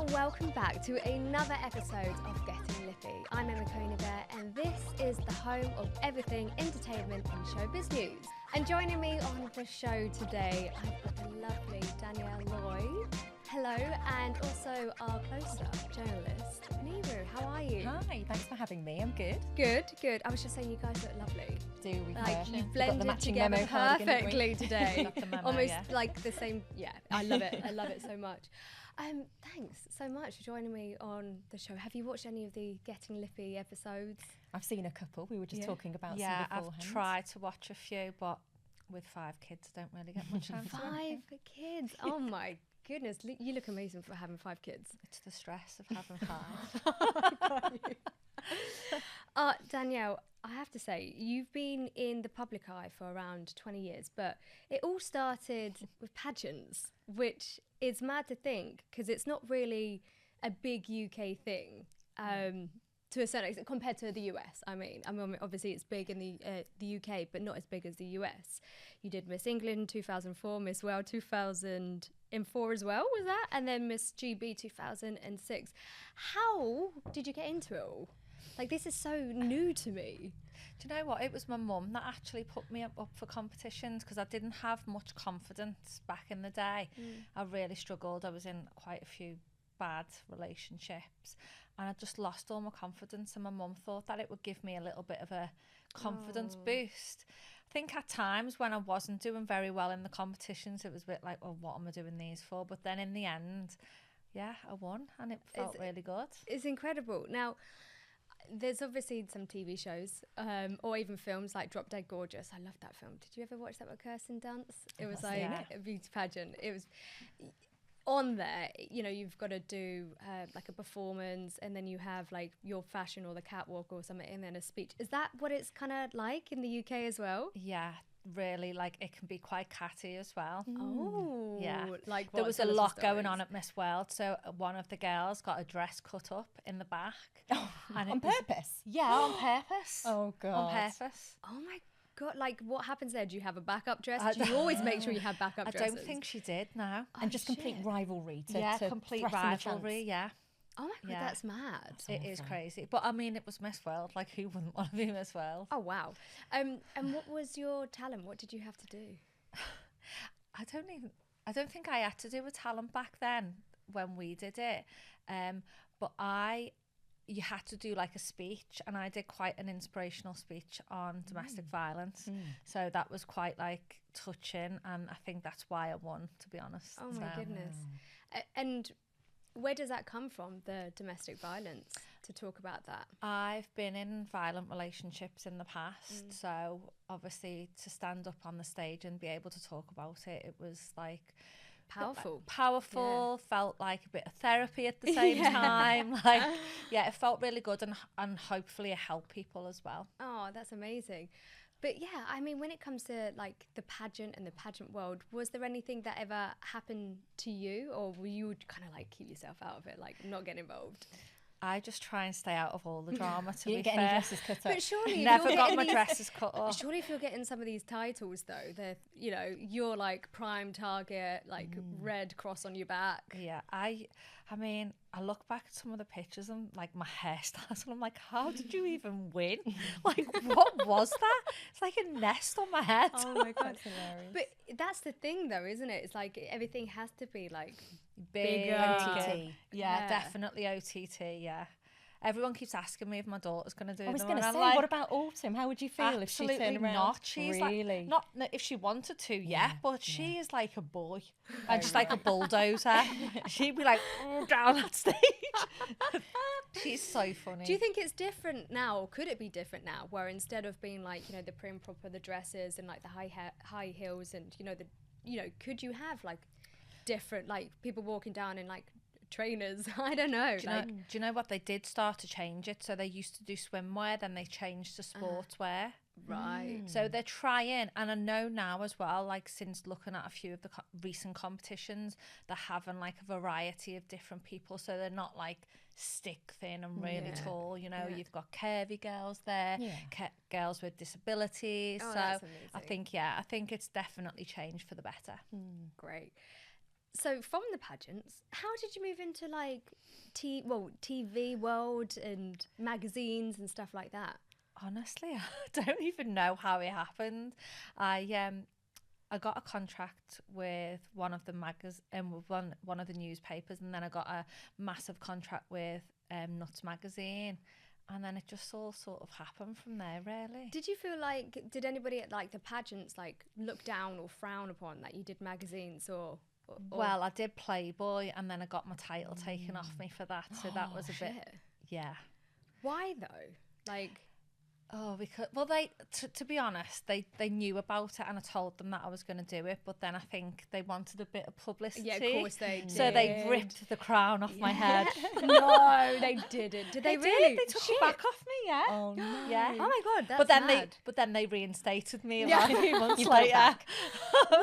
and welcome back to another episode of Getting Lippy. I'm Emma Coney-Bear, and this is the home of everything entertainment and showbiz news. And joining me on the show today, I've got the lovely Danielle Lloyd. Hello, and also our close-up journalist, Niru. How are you? Hi, thanks for having me. I'm good. Good. I was just saying, you guys look lovely. Do we? Like, Yeah. you've We've got the blended matching together memo cardigan, haven't we? perfectly today. Got the memo, Almost yeah. like the same. Yeah, I love it. I love it so much. Thanks so much for joining me on the show. Have you watched any of the Getting Lippy episodes? I've seen a couple. We were just talking about some I've beforehand. tried to watch a few, but with 5 kids, I don't really get much time. 5 kids. Oh my goodness, you look amazing for having 5 kids. It's the stress of having 5. Danielle, I have to say, you've been in the public eye for around 20 years, but it all started with pageants, which is mad to think because it's not really a big UK thing to a certain extent compared to the US. I mean, obviously it's big in the UK, but not as big as the US. You did Miss England 2004, Miss World 2004 as well, was that? And then Miss GB 2006. How did you get into it all? Like, this is so new to me. Do you know what? It was my mum that actually put me up for competitions because I didn't have much confidence back in the day. I really struggled. I was in quite a few bad relationships and I just lost all my confidence, and my mum thought that it would give me a little bit of a confidence boost. I think at times when I wasn't doing very well in the competitions, it was a bit like, oh, what am I doing these for? But then in the end, yeah, I won and it felt really good. It's incredible. Now, there's obviously some TV shows or even films like Drop Dead Gorgeous. I love that film. Did you ever watch that with Kirsten Dunst? It was like a beauty pageant. It was on there, you know, you've got to do like a performance, and then you have like your fashion or the catwalk or something, and then a speech. Is that what it's kind of like in the UK as well? Yeah, really, like it can be quite catty as well. Oh, yeah. Like there was a lot going on at Miss World, so one of the girls got a dress cut up in the back. And on purpose? Yeah, on purpose. Oh, God. On purpose. Oh my God, like what happens there? Do you have a backup dress? Do you always make sure you have backup dresses? I don't think she did now. And just complete rivalry to complete threaten the rivalry, chance. yeah. Oh my God, that's mad. It is crazy. But I mean, it was Miss World. Like, who wouldn't want to be Miss World? Oh, wow. And what was your talent? What did you have to do? I don't think I had to do a talent back then when we did it. But you had to do like a speech, and I did quite an inspirational speech on domestic violence. So that was quite like touching, and I think that's why I won, to be honest. Oh my goodness. And where does that come from, the domestic violence, to talk about that? I've been in violent relationships in the past, so obviously to stand up on the stage and be able to talk about it, it was like powerful, felt like a bit of therapy at the same time. Like, yeah, it felt really good, and hopefully it helped people as well. Oh, that's amazing. But yeah, I mean, when it comes to like the pageant and the pageant world, was there anything that ever happened to you, or were you kind of like keep yourself out of it, like not get involved? I just try and stay out of all the drama, to You be didn't get fair. any dresses cut up? But surely Never got my dresses cut off. Surely if you're getting some of these titles though, you're like prime target, like red cross on your back. Yeah, I mean, I look back at some of the pictures and like my hairstyles, and I'm like, how did you even win? Like, what was that? It's like a nest on my head. Oh my God. That's hilarious. But that's the thing though, isn't it? It's like everything has to be like Big OTT. Yeah, definitely OTT, yeah. Everyone keeps asking me if my daughter's going to do them. I was going to and say, I'm like, what about Autumn? How would you feel if she absolutely turned around? not. She's really? like, not if she wanted to, but she is like a boy and just like a bulldozer. She'd be like, down that stage. She's so funny. Do you think it's different now, or could it be different now, where instead of being like, you know, the prim proper, the dresses and like the high heels and could you have like different, like people walking down in like trainers? I don't know. Do you know what? They did start to change it. So they used to do swimwear, then they changed to sportswear. Right. So they're trying, and I know now as well, like since looking at a few of the recent competitions, they're having like a variety of different people. So they're not like stick thin and really tall, you know. You've got curvy girls there, girls with disabilities. Oh, so that's amazing. I think it's definitely changed for the better. Great. So from the pageants, how did you move into like TV world and magazines and stuff like that? Honestly, I don't even know how it happened. I got a contract with one of the one of the newspapers, and then I got a massive contract with Nuts magazine, and then it just all sort of happened from there, really. Did you feel like, did anybody at like the pageants like look down or frown upon that you did magazines or? Well, I did Playboy, and then I got my title taken off me for that, so that was a bit, yeah. Why though? Like. Oh, because, well, to be honest, they knew about it, and I told them that I was going to do it, but then I think they wanted a bit of publicity. Yeah, of course they did. So they ripped the crown off my head. No, they didn't. Did they really? They took it back off me, yeah. Oh, no. Yeah. Oh my God, that's mad. But then they reinstated me Yeah. like a few months You got it later. back. Well,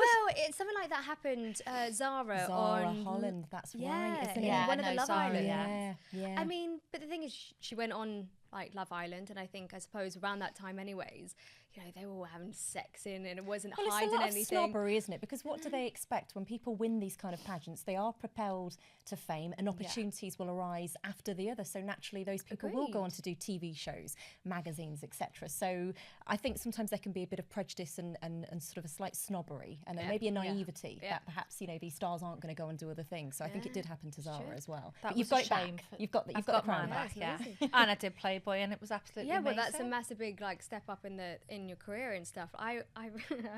something like that happened. Zara on Holland, that's yeah, right, isn't in it? one of the Love Zara, Island. Yeah. I mean, but the thing is, she went on like Love Island, and I suppose around that time anyways, you know, they were all having sex in, and it wasn't hiding it's a lot anything. of snobbery, isn't it? Because what do they expect when people win these kind of pageants? They are propelled to fame, and opportunities will arise after the other. So naturally, those people will go on to do TV shows, magazines, etc. So I think sometimes there can be a bit of prejudice and sort of a slight snobbery and maybe a naivety that perhaps, you know, these stars aren't going to go and do other things. So I think it did happen to Zara as well. That but you've was got a it shame. back. You've got the crown back. Yeah. And I did Playboy, and it was absolutely amazing. Well, that's a massive big like step up in your career and stuff. I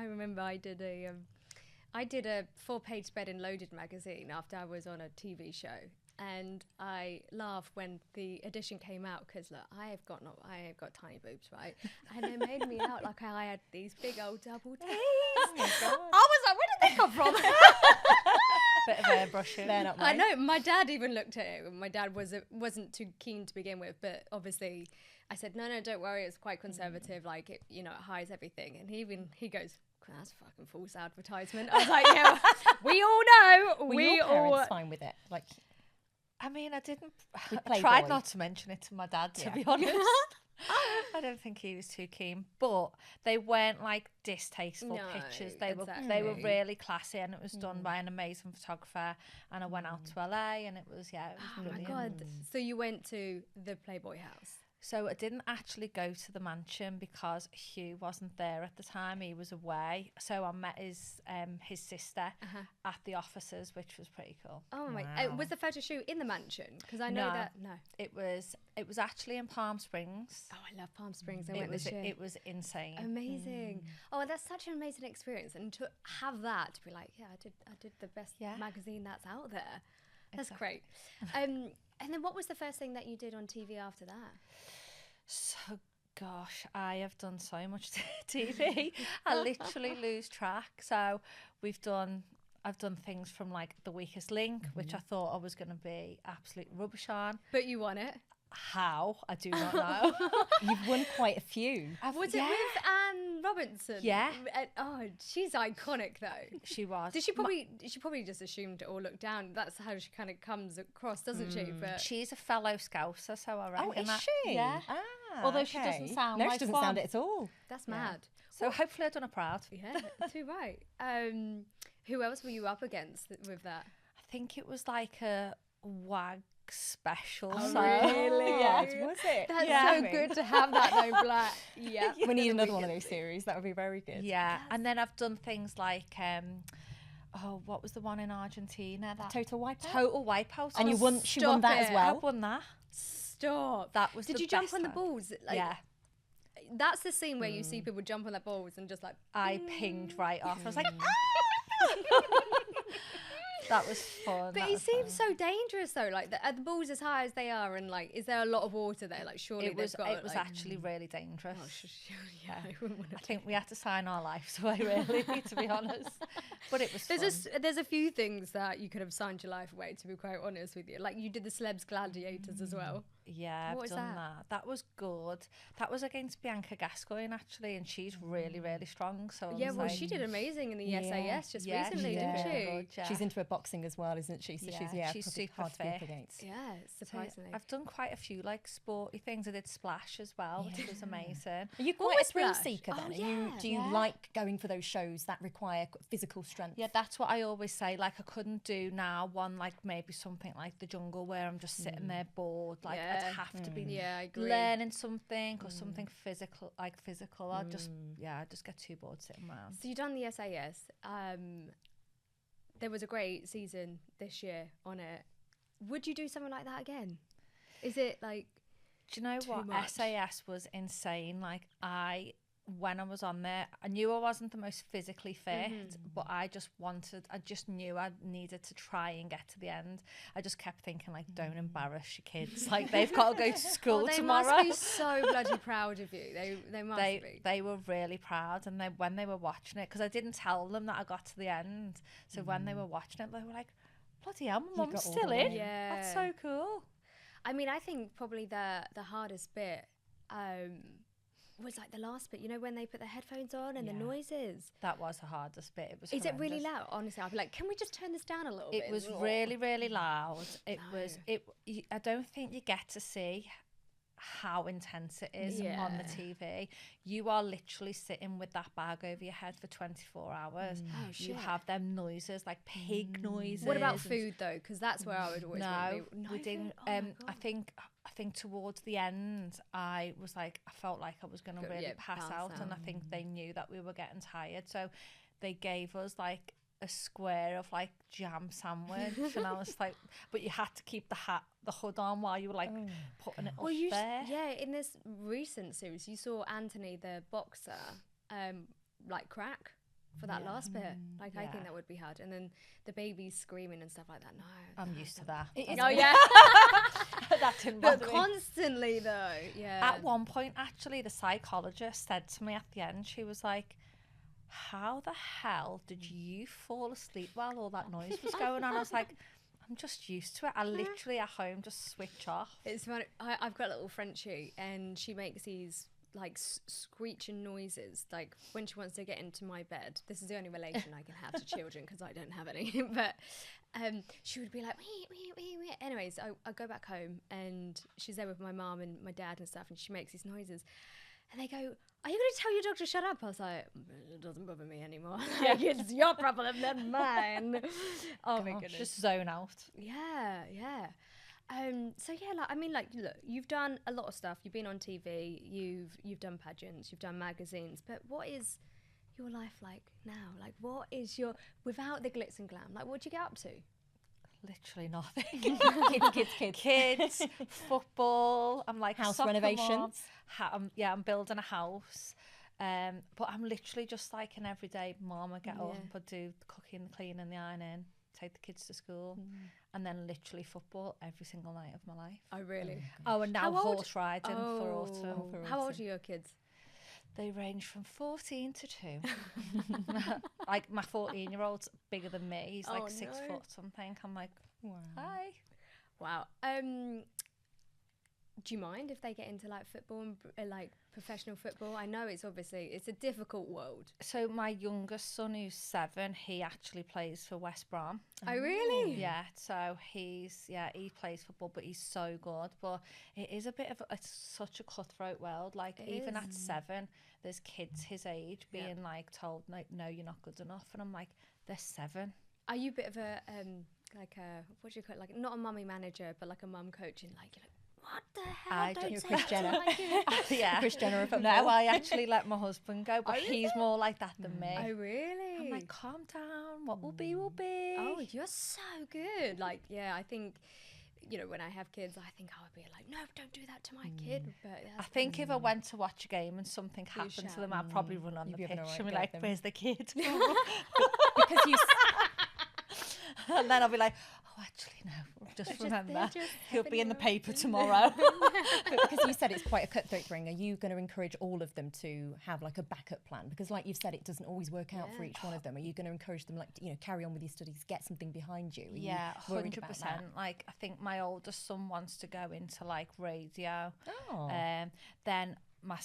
remember I did a 4-page spread in Loaded magazine after I was on a TV show, and I laughed when the edition came out because look, I have got tiny boobs, right? And they made me out like I had these big old double T's. Oh my God. I was like, where did they come from? Bit of airbrushing. They're not I mine. know, my dad even looked at it. My dad wasn't too keen to begin with, but obviously I said, no, don't worry, it's quite conservative, like it, you know, it hides everything. And he goes, that's fucking false advertisement. I was like, yeah, we all know. Were your parents fine with it? Like, I mean, I Playboy. tried not to mention it to my dad, to be honest. I don't think he was too keen, but they weren't like distasteful pictures. They were really classy, and it was done by an amazing photographer. And I went out to LA, and it was brilliant. Oh my God! So you went to the Playboy house? So I didn't actually go to the mansion because Hugh wasn't there at the time. He was away. So I met his sister at the offices, which was pretty cool. Oh my! Was the photo shoot in the mansion? Because I know that it was actually in Palm Springs. Oh, I love Palm Springs. I went this year. It was insane. Amazing. Oh, that's such an amazing experience, and to have that, to be like, yeah, I did the best magazine that's out there. That's great. And then what was the first thing that you did on TV after that? So, gosh, I have done so much TV. I literally lose track. So I've done things from like The Weakest Link, which I thought I was going to be absolute rubbish on. But you won it. How? I do not know. you've won quite a few. Was it with Anne Robinson? Yeah. Oh, she's iconic though. She was. She probably just assumed or looked down. That's how she kind of comes across, doesn't she? But she's a fellow Scouser, so I reckon. Oh, is that, she? Yeah. Although she doesn't sound no, like she doesn't one. sound it at all. That's mad. So hopefully I've done her proud. Yeah, too right. Who else were you up against with that? I think it was like a WAG special. Oh, so really? Yes, was it? That's so good to have that though, Black. Yeah. We need another one of those series. That would be very good. Yeah, and then I've done things like what was the one in Argentina? That Total Wipeout. Total Wipeout. And you won. She won that as I well. won that. Stop. That was. Did the you jump best on the one. balls? Like, yeah. That's the scene where you see people jump on their balls and just like. I pinged right off. I was like. That was fun. But it seems so dangerous though. Like are the balls as high as they are, and like, is there a lot of water there? Like, surely it was like, actually really dangerous. Oh, yeah. I think we had to sign our lives away, really, to be honest. But it was fun. There's a few things that you could have signed your life away, to be quite honest with you. Like you did the Celebs Gladiators as well. Yeah, What I've was done that? that. That was good. That was against Bianca Gascoigne actually, and she's really, really strong. So I Yeah, was well, like, she did amazing in the Yeah. SAS just yeah, recently, she did didn't really she? good, yeah. She's into her boxing as well, isn't she? So Yeah, she's she's probably super hard to be up fit. against. Yeah, So, yeah, surprisingly. I've done quite a few like sporty things. I did splash as well, which was amazing. Are you What quite was a thrill Splash? seeker then? Oh, Do you yeah. like going for those shows that require physical strength? Yeah, that's what I always say. Like, I couldn't do now one like maybe something like The Jungle where I'm just sitting there bored. Like, Yeah. I'd have to be Yeah, I agree. learning something or something physical. I just get too bored sitting around. So you've done the SAS. There was a great season this year on it. Would you do something like that again? Is it like... Do you know too what? much? SAS was insane. Like, when I was on there, I knew I wasn't the most physically fit, but I just knew I needed to try and get to the end. I just kept thinking, like, don't embarrass your kids. Like, they've got to go to school they tomorrow. must be so bloody proud of you. They must be. They were really proud, and when they were watching it, because I didn't tell them that I got to the end, so when they were watching it, they were like, bloody hell, my mum's got all still the way. in. Yeah. That's so cool. I mean, I think probably the hardest bit was like the last bit, you know, when they put the headphones on and the Yeah. noises. That was the hardest bit. It was Is it really horrendous. loud? Honestly, I'd be like, can we just turn this down a little bit? It was Oh. really, really loud. It No. was. I don't think you get to see how intense it is on the Yeah. TV. You are literally sitting with that bag over your head for 24 hours. Oh, You shit. have them noises, like pig noises. What about and- food though? Because that's where I would always want to No, be. No we food? didn't. Oh my I God. think towards the end, I felt like I was going to Go- really yeah, pass pass out, and I out. think they knew that we were getting tired, so they gave us like a square of like jam sandwich, and I was like, but you had to keep the hood on while you were like putting it up Well, there. yeah, in this recent series, you saw Anthony, the boxer, like crack for that last bit. Like, I think Yeah. that would be hard. And then the babies screaming and stuff like that. No. I'm used to that. Oh, yeah. That didn't But bother me. constantly, though. Yeah. At one point, actually, the psychologist said to me at the end, she was like, how the hell did you fall asleep while all that noise was going on? I was like, I'm just used to it. I literally at home just switch off. It's funny. I've got a little Frenchie, and she makes these like screeching noises, like when she wants to get into my bed. This is the only relation I can have to children because I don't have any. But she would be like, wee, wee, wee, wee. Anyways, I go back home, and she's there with my mum and my dad and stuff, and she makes these noises. And they go, are you going to tell your dog to shut up? I was like, it doesn't bother me anymore. Like, it's your problem, not mine. Oh, my goodness. Just zone out. Yeah, yeah. So yeah, like I mean, like look, you've done a lot of stuff. You've been on TV. You've done pageants. You've done magazines. But what is your life like now? Like, what is your without the glitz and glam? Like, what do you get up to? Literally nothing. Kids. Football. I'm like House soccer mom. renovations. I'm building a house. But I'm literally just like an everyday mom. I get up, I do the cooking, the cleaning, the ironing, take the kids to school, and then literally football every single night of my life. Oh, really? Oh, and now How old- horse riding for autumn. How old are your kids? They range from 14 to 2. Like my 14-year-old's bigger than me. He's like Oh, 6 no. foot something. I'm like, Wow. hi. Wow. Do you mind if they get into like football and like professional football? I know it's a difficult world. So my youngest son, who's 7, he actually plays for West Brom. Oh, really? Yeah, so he plays football, but he's so good. But it is it's such a cutthroat world. Like It even is. at 7, there's kids his age being like told like, no, you're not good enough, and I'm like, they're 7. Are you a bit of a like a what do you call it? Like not a mummy manager, but like a mum coach, and like you're like, what the hell? I Don't don't- say Kris that to Jenner. my kid. Yeah, Kris Jenner of No, football. I actually let my husband go, but Oh, he's more like that than me. Oh, really? I'm like, calm down. What will be, will be. Oh, you're so good. Like, yeah, I think, you know, when I have kids, I think I would be like, no, don't do that to my kid. But I think if I went to watch a game and something happened to shout. them, I'd probably run on You'd the be pitch having a right and be go at like, them. where's the kid? Because you And then I'll be like, oh, actually, no. just remember, just he'll be in the happening paper tomorrow. Because you said it's quite a cutthroat ring, are you going to encourage all of them to have like a backup plan? Because like you've said, it doesn't always work out for each one of them. Are you going to encourage them, like, you know, carry on with your studies, get something behind you? Are Yeah, you worried about 100%. that? Like, I think my oldest son wants to go into like radio. Oh. Then my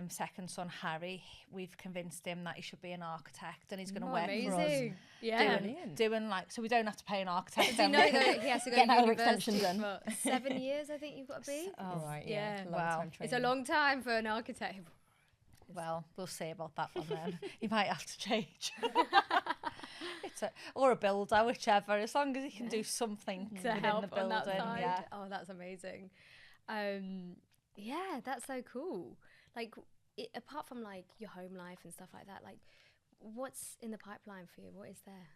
second son, Harry, we've convinced him that he should be an architect and he's going to work for us. Yeah. Doing like, so we don't have to pay an architect. You know that he has to go Get to our extension university done. for 7 years, I think you've got to be. Oh, right, yeah. Long Wow. time It's a training. long time for an architect. Well, we'll see about that one then. He might have to change. Or a builder, whichever, as long as he can do something to within help the building. on that side. Yeah. Oh, that's amazing. Yeah, that's so cool. Like, apart from like your home life and stuff like that, like, what's in the pipeline for you? What is there?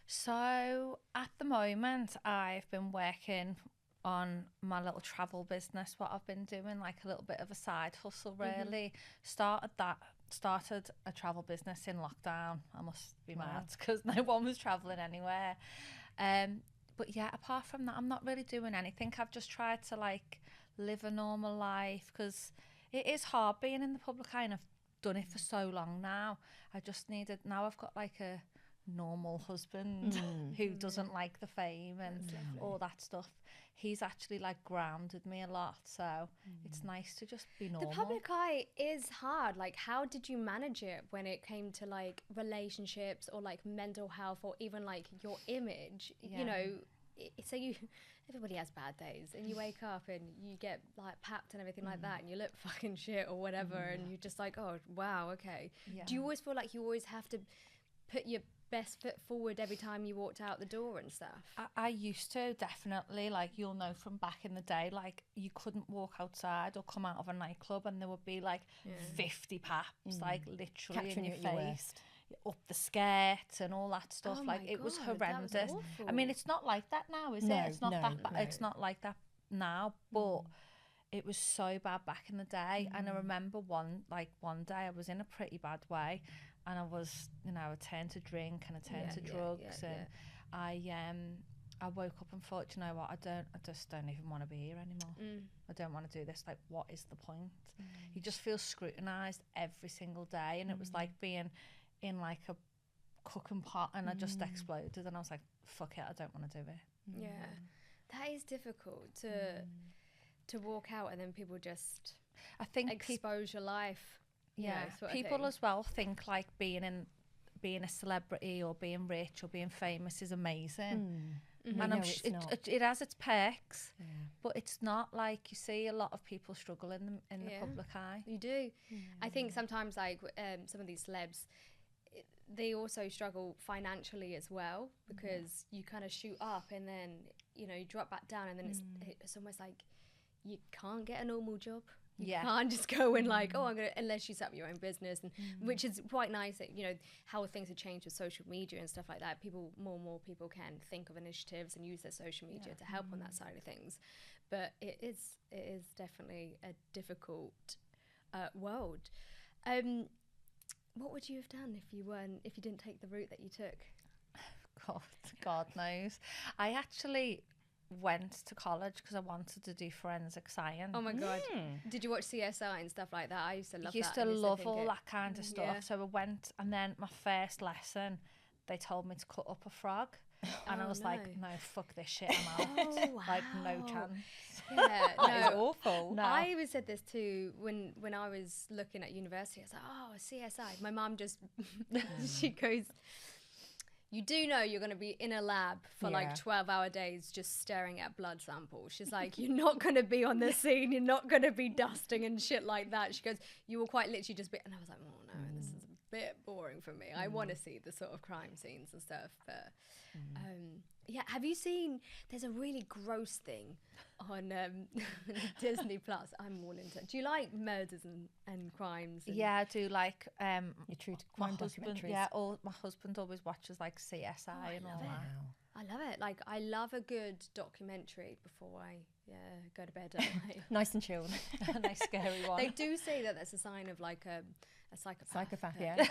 So at the moment, I've been working on my little travel business, what I've been doing, like a little bit of a side hustle really. Started a travel business in lockdown. I must be mad because no one was travelling anywhere. But yeah, apart from that, I'm not really doing anything. I've just tried to like live a normal life because it is hard being in the public eye and I've done it for so long now. Now I've got like a normal husband who doesn't like the fame and all that stuff. He's actually like grounded me a lot, so it's nice to just be normal. The public eye is hard. Like, how did you manage it when it came to like relationships or like mental health or even like your image? You know, so everybody has bad days and you wake up and you get like papped and everything like that and you look fucking shit or whatever and you're just like, oh wow, okay. Do you always feel like you always have to put your best foot forward every time you walked out the door and stuff? I used to, definitely. Like, you'll know from back in the day, like you couldn't walk outside or come out of a nightclub and there would be like 50 paps, like literally Capturing in you your at your face, worst. up the skirt and all that stuff. Oh like my it was God, that was horrendous. awful. I mean, it's not like that now, is No, it? It's not no, that bad. no. It's not like that now, but it was so bad back in the day. And I remember one day I was in a pretty bad way and I was, you know, I turned to drink and I turned to drugs and I woke up and thought, you know what, I just don't even want to be here anymore. I don't want to do this. Like, what is the point? You just feel scrutinised every single day, and it was like being in like a cooking pot, and I just exploded, and I was like, fuck it, I don't want to do it. Yeah, that is difficult to walk out and then people just I think expose your life. people as well think like being a celebrity or being rich or being famous is amazing. And it has its perks, but it's not. Like, you see a lot of people struggle in the public eye. You do. I think sometimes like some of these celebs, they also struggle financially as well, because you kind of shoot up and then, you know, you drop back down and then it's almost like you can't get a normal job. You can't just go in like, oh, I'm gonna, unless you set up your own business, and which is quite nice that, you know, how things have changed with social media and stuff like that. More and more people can think of initiatives and use their social media to help on that side of things. But it is definitely a difficult world. What would you have done if you didn't take the route that you took? God knows. I actually went to college because I wanted to do forensic science. Oh my God. Did you watch CSI and stuff like that? I used to love that. Used to love all that kind of stuff. So I went, and then my first lesson, they told me to cut up a frog. And I was like, no, fuck this shit, I'm out. Like, no chance. Yeah, That is awful. No. I even said this too when I was looking at university. I was like, oh, CSI. My mum just, she goes, you do know you're going to be in a lab for like 12-hour days just staring at blood samples. She's like, you're not going to be on the scene. You're not going to be dusting and shit like that. She goes, you will quite literally just be... And I was like, oh no, this is a bit boring for me. I want to see the sort of crime scenes and stuff. But yeah, have you seen... There's a really gross thing on Disney Plus. I'm all into... Do you like murders and crimes? And Yeah, I do like... You're true to crime documentaries. My husband always watches like CSI and all that. I love it. Like, I love a good documentary before I go to bed at night. Nice and chilled. A nice scary one. They do say that that's a sign of like a psychopath. Psychopath, yeah.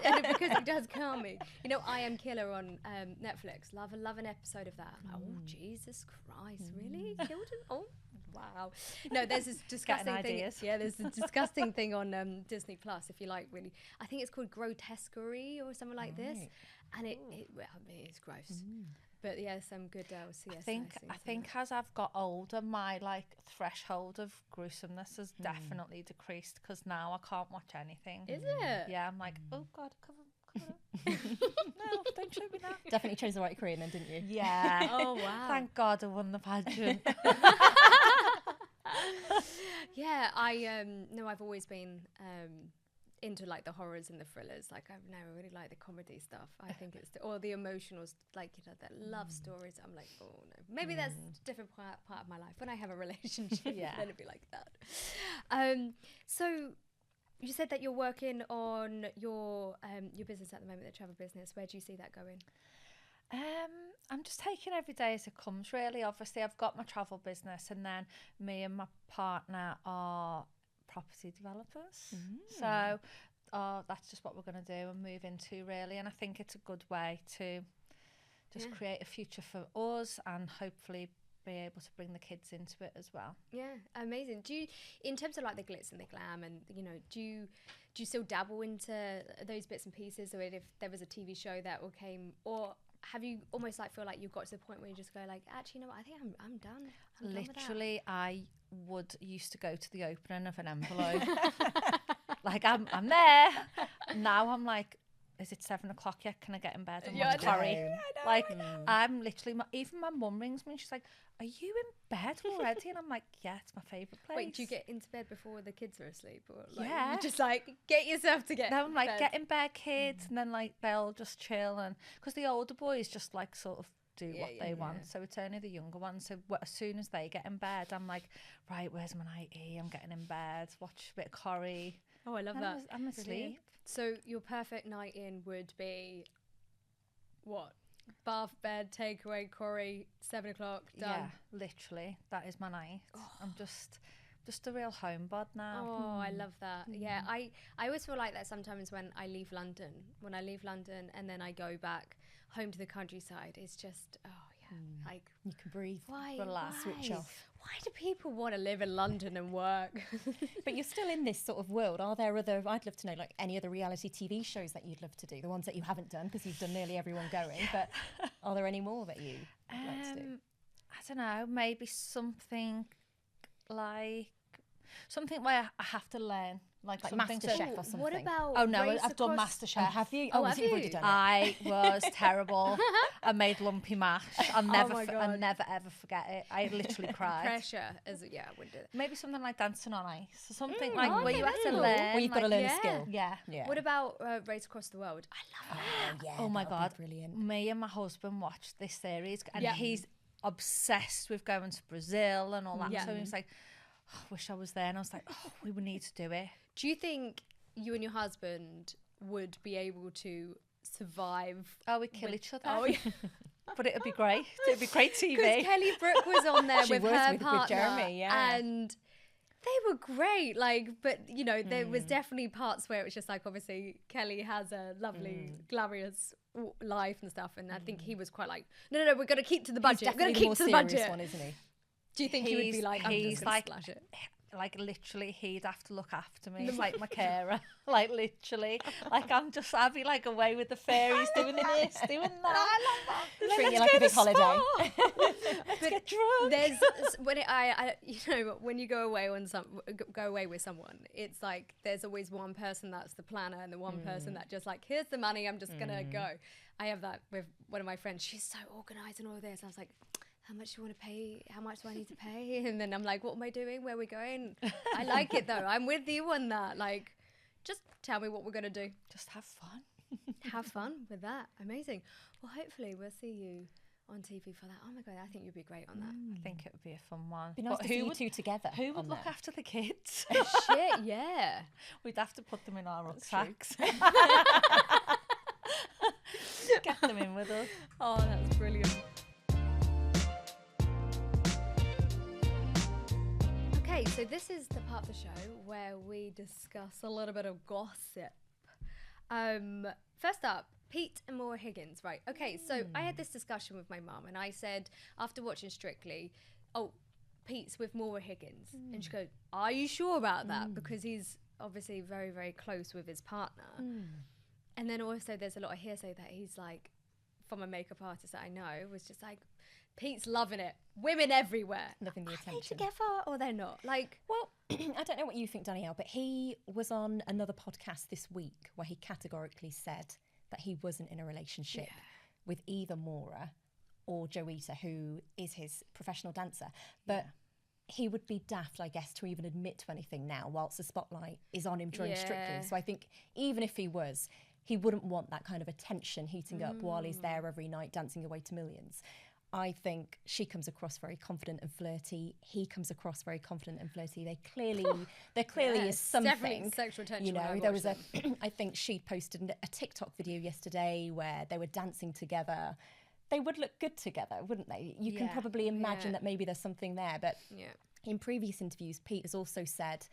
And because it does calm me. You know, I Am Killer on Netflix. Love an episode of that. I'm like, oh, Jesus Christ, really? Killed him? Oh, wow. No, there's this disgusting thing. Yeah, there's a disgusting thing on Disney Plus. If you like, really, I think it's called Grotesquerie or something like this, and it's gross. But yeah, some good CSI. I think as I've got older, my like threshold of gruesomeness has definitely decreased, because now I can't watch anything. Is it? Yeah, I'm like, oh God, cover up. No, don't show me that. Definitely chose the right career then, didn't you? Yeah. Oh wow. Thank God I won the pageant. Yeah, I've always been into like the horrors and the thrillers. Like, I've never really liked the comedy stuff. I think it's or the emotional, like, you know, that love stories. I'm like, oh no, maybe that's a different part of my life when I have a relationship. Then it'd be like that. So you said that you're working on your business at the moment, the travel business. Where do you see that going? I'm just taking every day as it comes, really. Obviously, I've got my travel business, and then me and my partner are property developers. So that's just what we're going to do and move into, really. And I think it's a good way to just create a future for us and hopefully be able to bring the kids into it as well. Yeah, amazing. Do you, in terms of like the glitz and the glam, and you know, do you still dabble into those bits and pieces, or if there was a TV show that all came, or have you almost like feel like you've got to the point where you just go like, actually, you know what, I think I'm done. Literally, I used to go to the opening of an envelope. Like, I'm there. Now I'm like, is it 7 o'clock yet? Can I get in bed and watch Corrie? Like, I'm literally, even my mum rings me and she's like, are you in bed already? And I'm like, yeah, it's my favourite place. Wait, do you get into bed before the kids are asleep? Or like, yeah. You just like, get yourself to get No, I'm like, bed. get in bed, kids. And then like, they'll just chill. And because the older boys just like sort of do what they want. So it's only the younger ones. So as soon as they get in bed, I'm like, right, where's my nightie? I'm getting in bed, watch a bit of Corrie. Oh, I love that. I'm asleep. So your perfect night in would be what? Bath, bed, takeaway, Corrie, 7 o'clock, done. Yeah, literally. That is my night. I'm just a real homebod now. Oh, I love that. Yeah, I always feel like that sometimes when I leave London. When I leave London and then I go back home to the countryside, it's just, like... You can breathe, relax, switch off. Why do people want to live in London and work? But you're still in this sort of world. Are there other, I'd love to know, like any other reality TV shows that you'd love to do? The ones that you haven't done, because you've done nearly everyone going, but are there any more that you'd like to do? I don't know, maybe something where I have to learn. Like MasterChef or something. What about... Oh no, I've done MasterChef. Oh, have you? Oh, have you've you? already done it. I was terrible. I made lumpy mash. I'll never ever forget it. I literally cried. Pressure, I wouldn't do it. Maybe something like dancing on ice or something where you have to learn. Where you've got to learn a skill. Yeah. What about Race Across the World? I love that. Yeah, oh my God, brilliant. Me and my husband watched this series, and he's obsessed with going to Brazil and all that. So he was like, I wish I was there. And I was like, we would need to do it. Do you think you and your husband would be able to survive? Oh, we kill each other. Oh, yeah. But it'd be great. It'd be great TV. Because Kelly Brook was on there with her partner, with Jeremy, and they were great. Like, but you know, there was definitely parts where it was just like, obviously, Kelly has a lovely, glamorous life and stuff, and I think he was quite like, no, we're going to keep to the budget. We're going to keep to the budget. One, isn't he? Do you think he would be like, I'm just going to splash it? Like literally, he'd have to look after me. He's like my carer. Like literally, like I'd be like away with the fairies doing this, doing that. I love that. Treat you like a big holiday. Let's get drunk. There's when when you go away with someone, it's like there's always one person that's the planner and the one person that just like, here's the money, I'm just gonna go. I have that with one of my friends. She's so organised and all this. I was like, how much do you want to pay? How much do I need to pay? And then I'm like, what am I doing? Where are we going? I like it though. I'm with you on that. Like, just tell me what we're going to do. Just have fun. Have fun with that. Amazing. Well, hopefully we'll see you on TV for that. Oh my God, I think you'd be great on that. I think it would be a fun one. Be nice to see you two together. Who would look after the kids? Shit, yeah. We'd have to put them in our rucksacks. them in with us. Oh, that's brilliant. Okay, so this is the part of the show where we discuss a little bit of gossip. First up, Pete and Maura Higgins, right? Okay, so I had this discussion with my mum, and I said, after watching Strictly, oh, Pete's with Maura Higgins. And she goes, are you sure about that? Because he's obviously very, very close with his partner. And then also there's a lot of hearsay that he's like, from a makeup artist that I know, was just like, Pete's loving it. Women everywhere. Loving the Are attention. they together or they're not? Like, well, I don't know what you think, Danielle, but he was on another podcast this week where he categorically said that he wasn't in a relationship with either Maura or Joita, who is his professional dancer. But he would be daft, I guess, to even admit to anything now whilst the spotlight is on him during Strictly. So I think even if he was, he wouldn't want that kind of attention heating up while he's there every night dancing away to millions. I think she comes across very confident and flirty. He comes across very confident and flirty. There clearly is something. Definitely sexual tension. You know, there was I think she posted a TikTok video yesterday where they were dancing together. They would look good together, wouldn't they? You can probably imagine that maybe there's something there. But in previous interviews, Pete has also said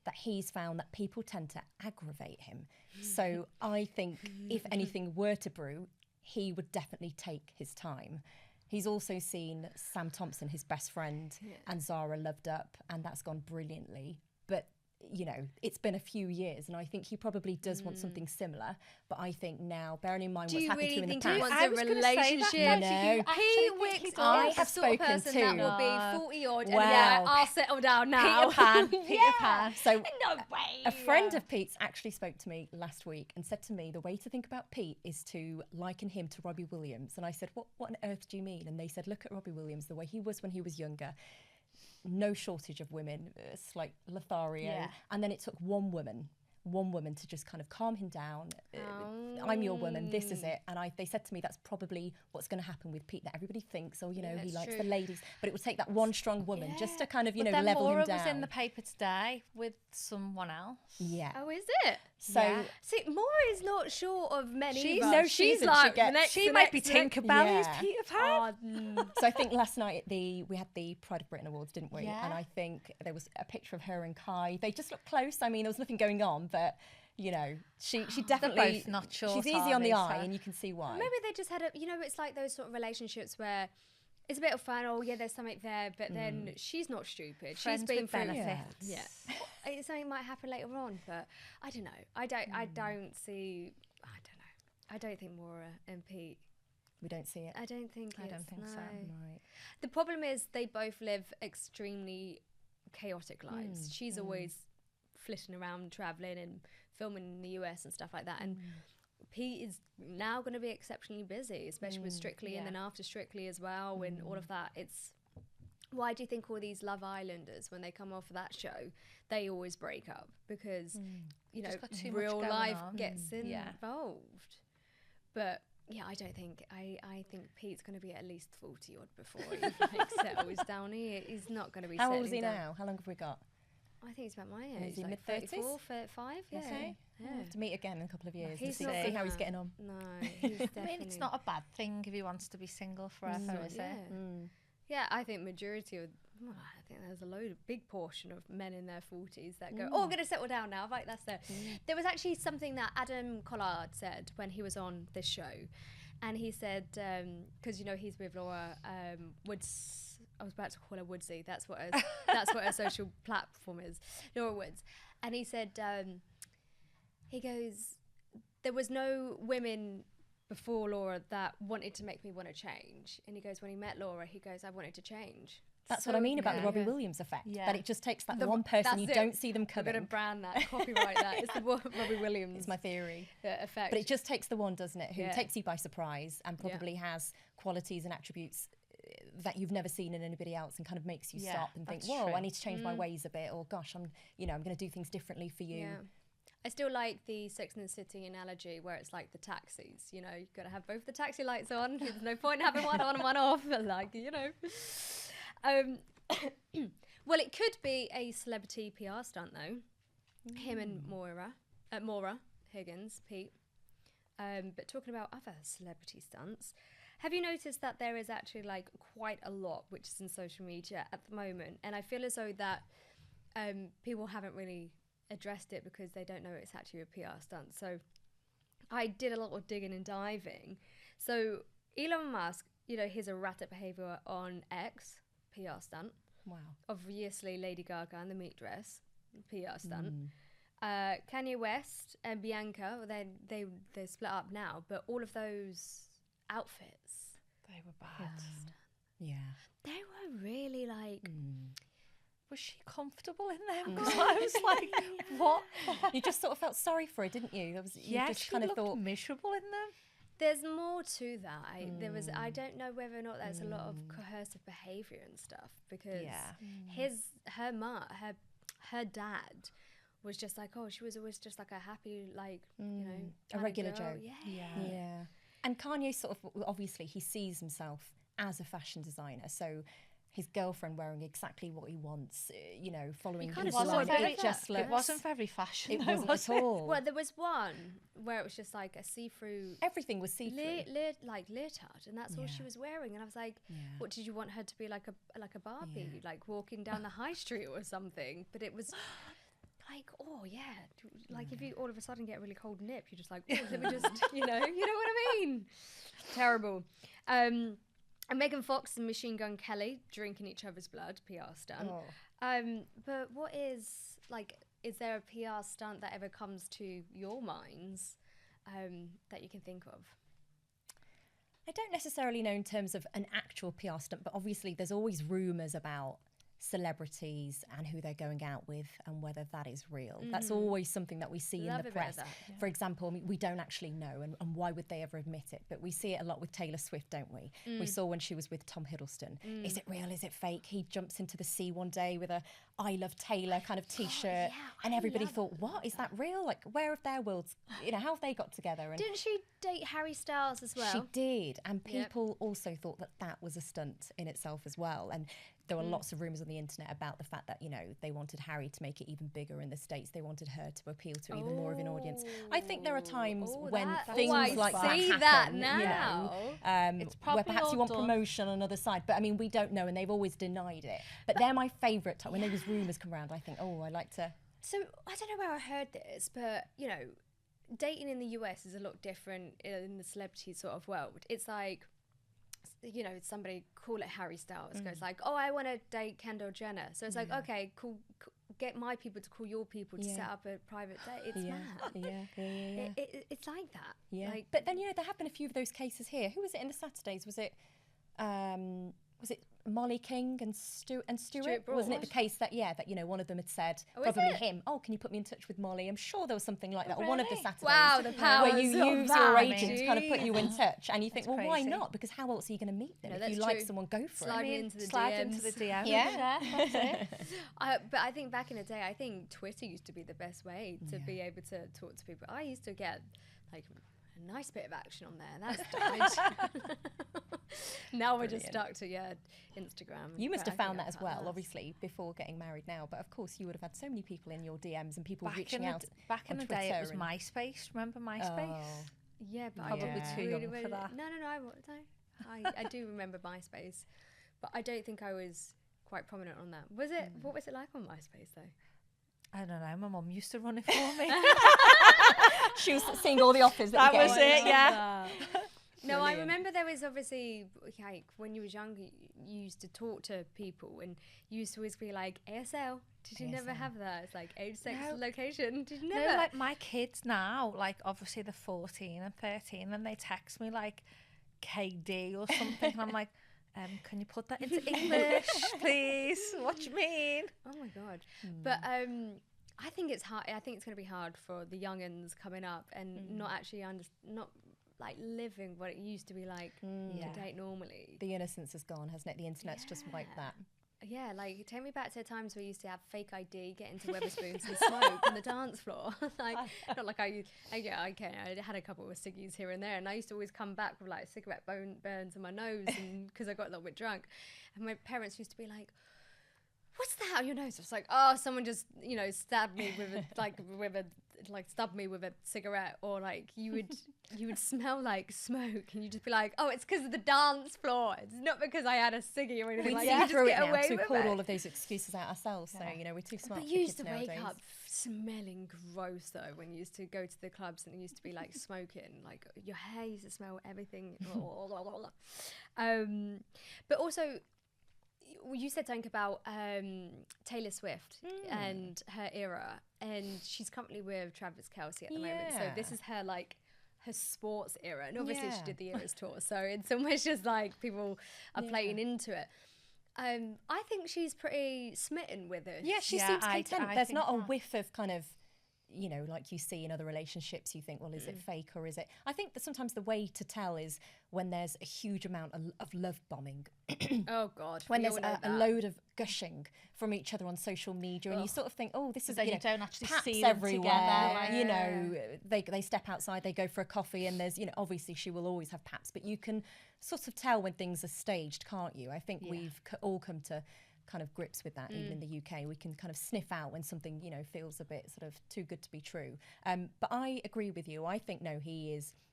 that he's found that people tend to aggravate him. So I think if anything were to brew, he would definitely take his time. He's also seen Sam Thompson, his best friend, and Zara loved up, and that's gone brilliantly. But, you know, it's been a few years, and I think he probably does want something similar. But I think now, bearing in mind what's happened to him in the past... Do you really think he wants a relationship? No. He Wicks I have the sort of spoken person to... that will be 40-odd, and Wow. I'll settle down now. Peter Pan. So No way. a friend of Pete's actually spoke to me last week and said to me, the way to think about Pete is to liken him to Robbie Williams. And I said, what on earth do you mean? And they said, look at Robbie Williams, the way he was when he was younger. No shortage of women, it's like Lothario. And then it took one woman to just kind of calm him down. I'm your woman, this is it. And they said to me, that's probably what's going to happen with Pete, that everybody thinks, oh, you know, he likes the ladies. But it would take that one strong woman just to kind of, you know, level Maura him down. was in the paper today with someone else. Yeah. Oh, is it? So see, Maura is not short of men She's- either. no, she's she's- like, she gets- the next, She the might be next, the next. Tinkerbell as Yeah. Peter Pan. So I think last night we had the Pride of Britain Awards, didn't we? Yeah. And I think there was a picture of her and Kai. They just looked close. I mean, there was nothing going on, but you know, she definitely both not short, she's easy on the are they, eye, so- and you can see why. Maybe they just had you know, it's like those sort of relationships where it's a bit of fun. Oh yeah, there's something there, but then she's not stupid. Friends she's been with through benefits. Yeah, something might happen later on, but I don't know. I don't see. I don't know. I don't think Maura and Pete. We don't see it. I don't think. I don't think so. Right. The problem is they both live extremely chaotic lives. She's always flitting around, traveling and filming in the US and stuff like that. And Pete is now going to be exceptionally busy, especially with Strictly and then after Strictly as well and all of that. It's why do you think all these Love Islanders, when they come off of that show, they always break up? Because, you know, Just got too much real going life on. gets involved. But yeah, I don't think, I think Pete's going to be at least 40 odd before he like, settles down. He's not going to be How settling old is he down. now? How long have we got? I think he's about my Is age. he like mid-30s? 34, 35, yeah. Okay. Yeah. We'll have to meet again in a couple of years and He's see not how he's gonna- getting on. No, he's definitely... I mean, it's not a bad thing if he wants to be single forever, is yeah. it? Yeah, I think majority of... Well, I think there's a big portion of men in their 40s that go, oh, I'm going to settle down now. Like, that's it. There was actually something that Adam Collard said when he was on this show. And he said, because, you know, he's with Laura Woods... I was about to call her Woodsy. That's what her social platform is, Laura Woods. And he said, he goes, there was no women before Laura that wanted to make me want to change. And he goes, when he met Laura, he goes, I wanted to change. That's what I mean about the Robbie Williams effect. Yeah. That it just takes that one person, you don't see them We're coming. going to brand that, copyright that. It's the Robbie Williams It's my theory. effect. But it just takes the one, doesn't it, who Yeah. takes you by surprise and probably has qualities and attributes that you've never seen in anybody else and kind of makes you stop and think, that's whoa, true. I need to change my ways a bit, or gosh, I'm going to do things differently for you. Yeah. I still like the Sex and the City analogy where it's like the taxis, you know, you've got to have both the taxi lights on. There's no point in having one on and one off, like, you know. Well, it could be a celebrity PR stunt though. Him and Maura Higgins, Pete. But talking about other celebrity stunts, have you noticed that there is actually like quite a lot which is in social media at the moment? And I feel as though that people haven't really addressed it because they don't know it's actually a PR stunt. So I did a lot of digging and diving. So Elon Musk, you know, his erratic behavior on X, PR stunt. Wow. Obviously, Lady Gaga and the meat dress, PR stunt. Kanye West and Bianca, they split up now, but all of those outfits, They were bad. Yeah. they were really like. Was she comfortable in them? Because I was like, what? You just sort of felt sorry for her, didn't you? You just she kind of looked thought miserable in them. There's more to that. I don't know whether or not there's a lot of coercive behaviour and stuff because her dad was just like, oh, she was always just like a happy, like, you know, a regular girl. Joe. Yeah. And Kanye sort of, obviously, he sees himself as a fashion designer. So his girlfriend wearing exactly what he wants, you know, following kind his of line. saw It just looks... It wasn't very fashion. It wasn't at all. Well, there was one where it was just like a see-through... Everything was see-through. like leotard, and that's all she was wearing. And I was like, what, did you want her to be like a Barbie, like walking down the high street or something? But it was... like, oh yeah, like if you all of a sudden get a really cold nip, you're just like, oh, let me just, you know what I mean? Terrible. And Megan Fox and Machine Gun Kelly drinking each other's blood, PR stunt. But what is, like, is there a PR stunt that ever comes to your minds that you can think of? I don't necessarily know in terms of an actual PR stunt, but obviously there's always rumours about celebrities and who they're going out with and whether that is real. That's always something that we see in the press. For example, I mean, we don't actually know, and why would they ever admit it? But we see it a lot with Taylor Swift, don't we? We saw when she was with Tom Hiddleston. Is it real? Is it fake? He jumps into the sea one day with a I Love Taylor kind of t-shirt, and everybody thought, what, is that real? Like, where have their worlds, how have they got together? And didn't she date Harry Styles as well? She did, and people also thought that was a stunt in itself as well. And there were lots of rumours on the internet about the fact that, they wanted Harry to make it even bigger in the States. They wanted her to appeal to even more of an audience. I think there are times when things like that happen, where perhaps you want promotion on another side. But I mean, we don't know, and they've always denied it. But they're my favourite time. When those rumours come around, I think, I like to... So, I don't know where I heard this, but, dating in the US is a lot different in the celebrity sort of world. It's like... somebody, call it Harry Styles, goes like, oh, I want to date Kendall Jenner. So it's like, okay, cool, get my people to call your people to set up a private date. It's mad. It's like that. Yeah. Like, but then, there have been a few of those cases here. Who was it in the Saturdays? Was it Molly King and Stuart? Wasn't it the case that one of them had said, probably him, oh, can you put me in touch with Molly? I'm sure there was something like that on one of the Saturdays. Wow, the power where you use your agent to kind of put you in touch, and you think, well, why not? Because how else are you going to meet them? If you like someone, go for it. Slide into the DMs. Yeah, that's it. But I think back in the day, I think Twitter used to be the best way to be able to talk to people. I used to get like a nice bit of action on there. That's died. Now we're just stuck to Instagram. You must have found that as well, obviously, before getting married now. But of course, you would have had so many people in your DMs and people reaching out. Back in the day, it was MySpace. Remember MySpace? Oh. Yeah, but probably too young for that. No, I do remember MySpace, but I don't think I was quite prominent on that. Was it? What was it like on MySpace though? I don't know. My mum used to run it for me. She was seeing all the offers. That was it. Yeah. No, I remember there was obviously, like, when you was younger, you used to talk to people and you used to always be like, ASL, did you never have that? It's like age, sex, location, did you never? No, like my kids now, like obviously they're 14 and 13 and they text me like KD or something and I'm like, can you put that into English, please? What do you mean? Oh my God. But I think it's hard. I think it's going to be hard for the young'uns coming up and not actually not like living what it used to be like to date normally. The innocence is gone, hasn't it? The internet's just wiped that. Yeah, like take me back to times where we used to have fake ID, get into Wetherspoons and smoke on the dance floor. Like not like I had a couple of ciggies here and there, and I used to always come back with like cigarette burns in my nose, and because I got a little bit drunk, and my parents used to be like, "What's that on your nose?" I was like, "Oh, someone just stabbed me with a like stub me with a cigarette, or like you would smell like smoke, and you'd just be like, oh, it's because of the dance floor. It's not because I had a ciggy or anything. We like, see you just through it get now away because we with pulled it. all of those excuses out ourselves. So we're too smart. But for you used kids to wake nowadays. up smelling gross though when you used to go to the clubs, and it used to be like smoking, like your hair used to smell everything. But also, you said something about Taylor Swift and her era, and she's currently with Travis Kelce at the moment. So this is her like her sports era, and obviously she did the Eras tour. So it's almost just like people are playing into it. I think she's pretty smitten with it. Yeah, she seems content. There's not a whiff of kind of, you know, like you see in other relationships, you think, well, is it fake or is it? I think that sometimes the way to tell is when there's a huge amount of love bombing. Oh, God. When there's a load of gushing from each other on social media, and you sort of think, oh, this is, you know, don't actually paps see them everywhere. together, like, you know, they step outside, they go for a coffee, and there's, you know, obviously she will always have paps, but you can sort of tell when things are staged, can't you? I think we've all come to kind of grips with that. Even in the UK, we can kind of sniff out when something, you know, feels a bit sort of too good to be true. But I agree with you. I think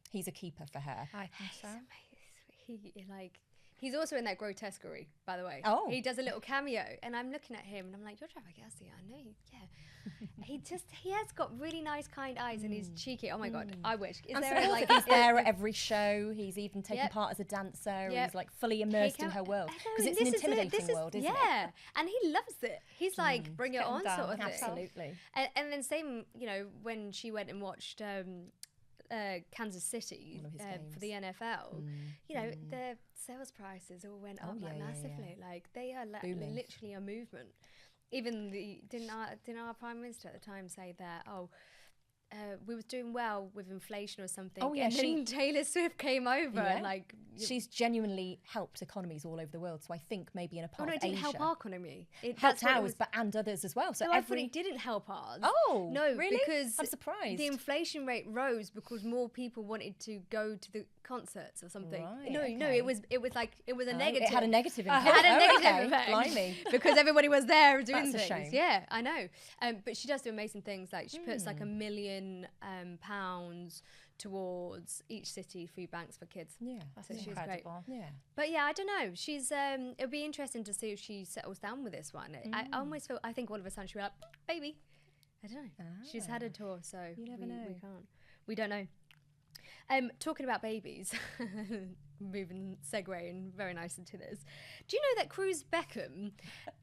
he's a keeper for her. I think so. He's also in that Grotesquerie, by the way. Oh. He does a little cameo, and I'm looking at him, and I'm like, you're Travis Kelce. I know you, he has got really nice, kind eyes, and he's cheeky. Oh my God, I wish. He's there at every show. He's even taken part as a dancer. He's like fully immersed in her world. Because it's an intimidating world, isn't it? Yeah, and he loves it. He's like, bring it on sort of thing. Absolutely. And then same, you know, when she went and watched Kansas City for the NFL, you know, their sales prices all went up massively. Like they are literally a movement. Even didn't our Prime Minister at the time say that, we was doing well with inflation or something. Oh yeah, and then Taylor Swift came over and like she's genuinely helped economies all over the world. So I think maybe in a part of Asia. No, it didn't help our economy. It helped ours, and others as well. So I thought it didn't help ours. Oh, no, really? Because I'm surprised. The inflation rate rose because more people wanted to go to the concerts or something. Right, no, it was a negative. It had a negative impact. It had a negative effect. Blimey. Because everybody was there doing That's a things. shame. Yeah, I know. But she does do amazing things. Like she puts like £1 million towards each city food banks for kids. Yeah, so she's great. Yeah, but yeah, I don't know. She's it'll be interesting to see if she settles down with this one. I almost feel. I think all of a sudden she'll be like, baby. I don't know. She's had a tour, so you never know. We can't. We don't know. Talking about babies, segueing very nice into this. Do you know that Cruz Beckham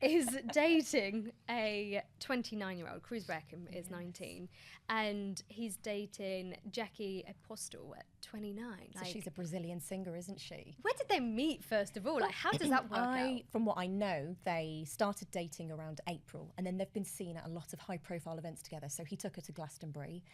is dating a 29-year-old? Cruz Beckham is 19, and he's dating Jackie Apostle at 29. So she's a Brazilian singer, isn't she? Where did they meet, first of all? Like, how does that work out? From what I know, they started dating around April, and then they've been seen at a lot of high-profile events together. So he took her to Glastonbury.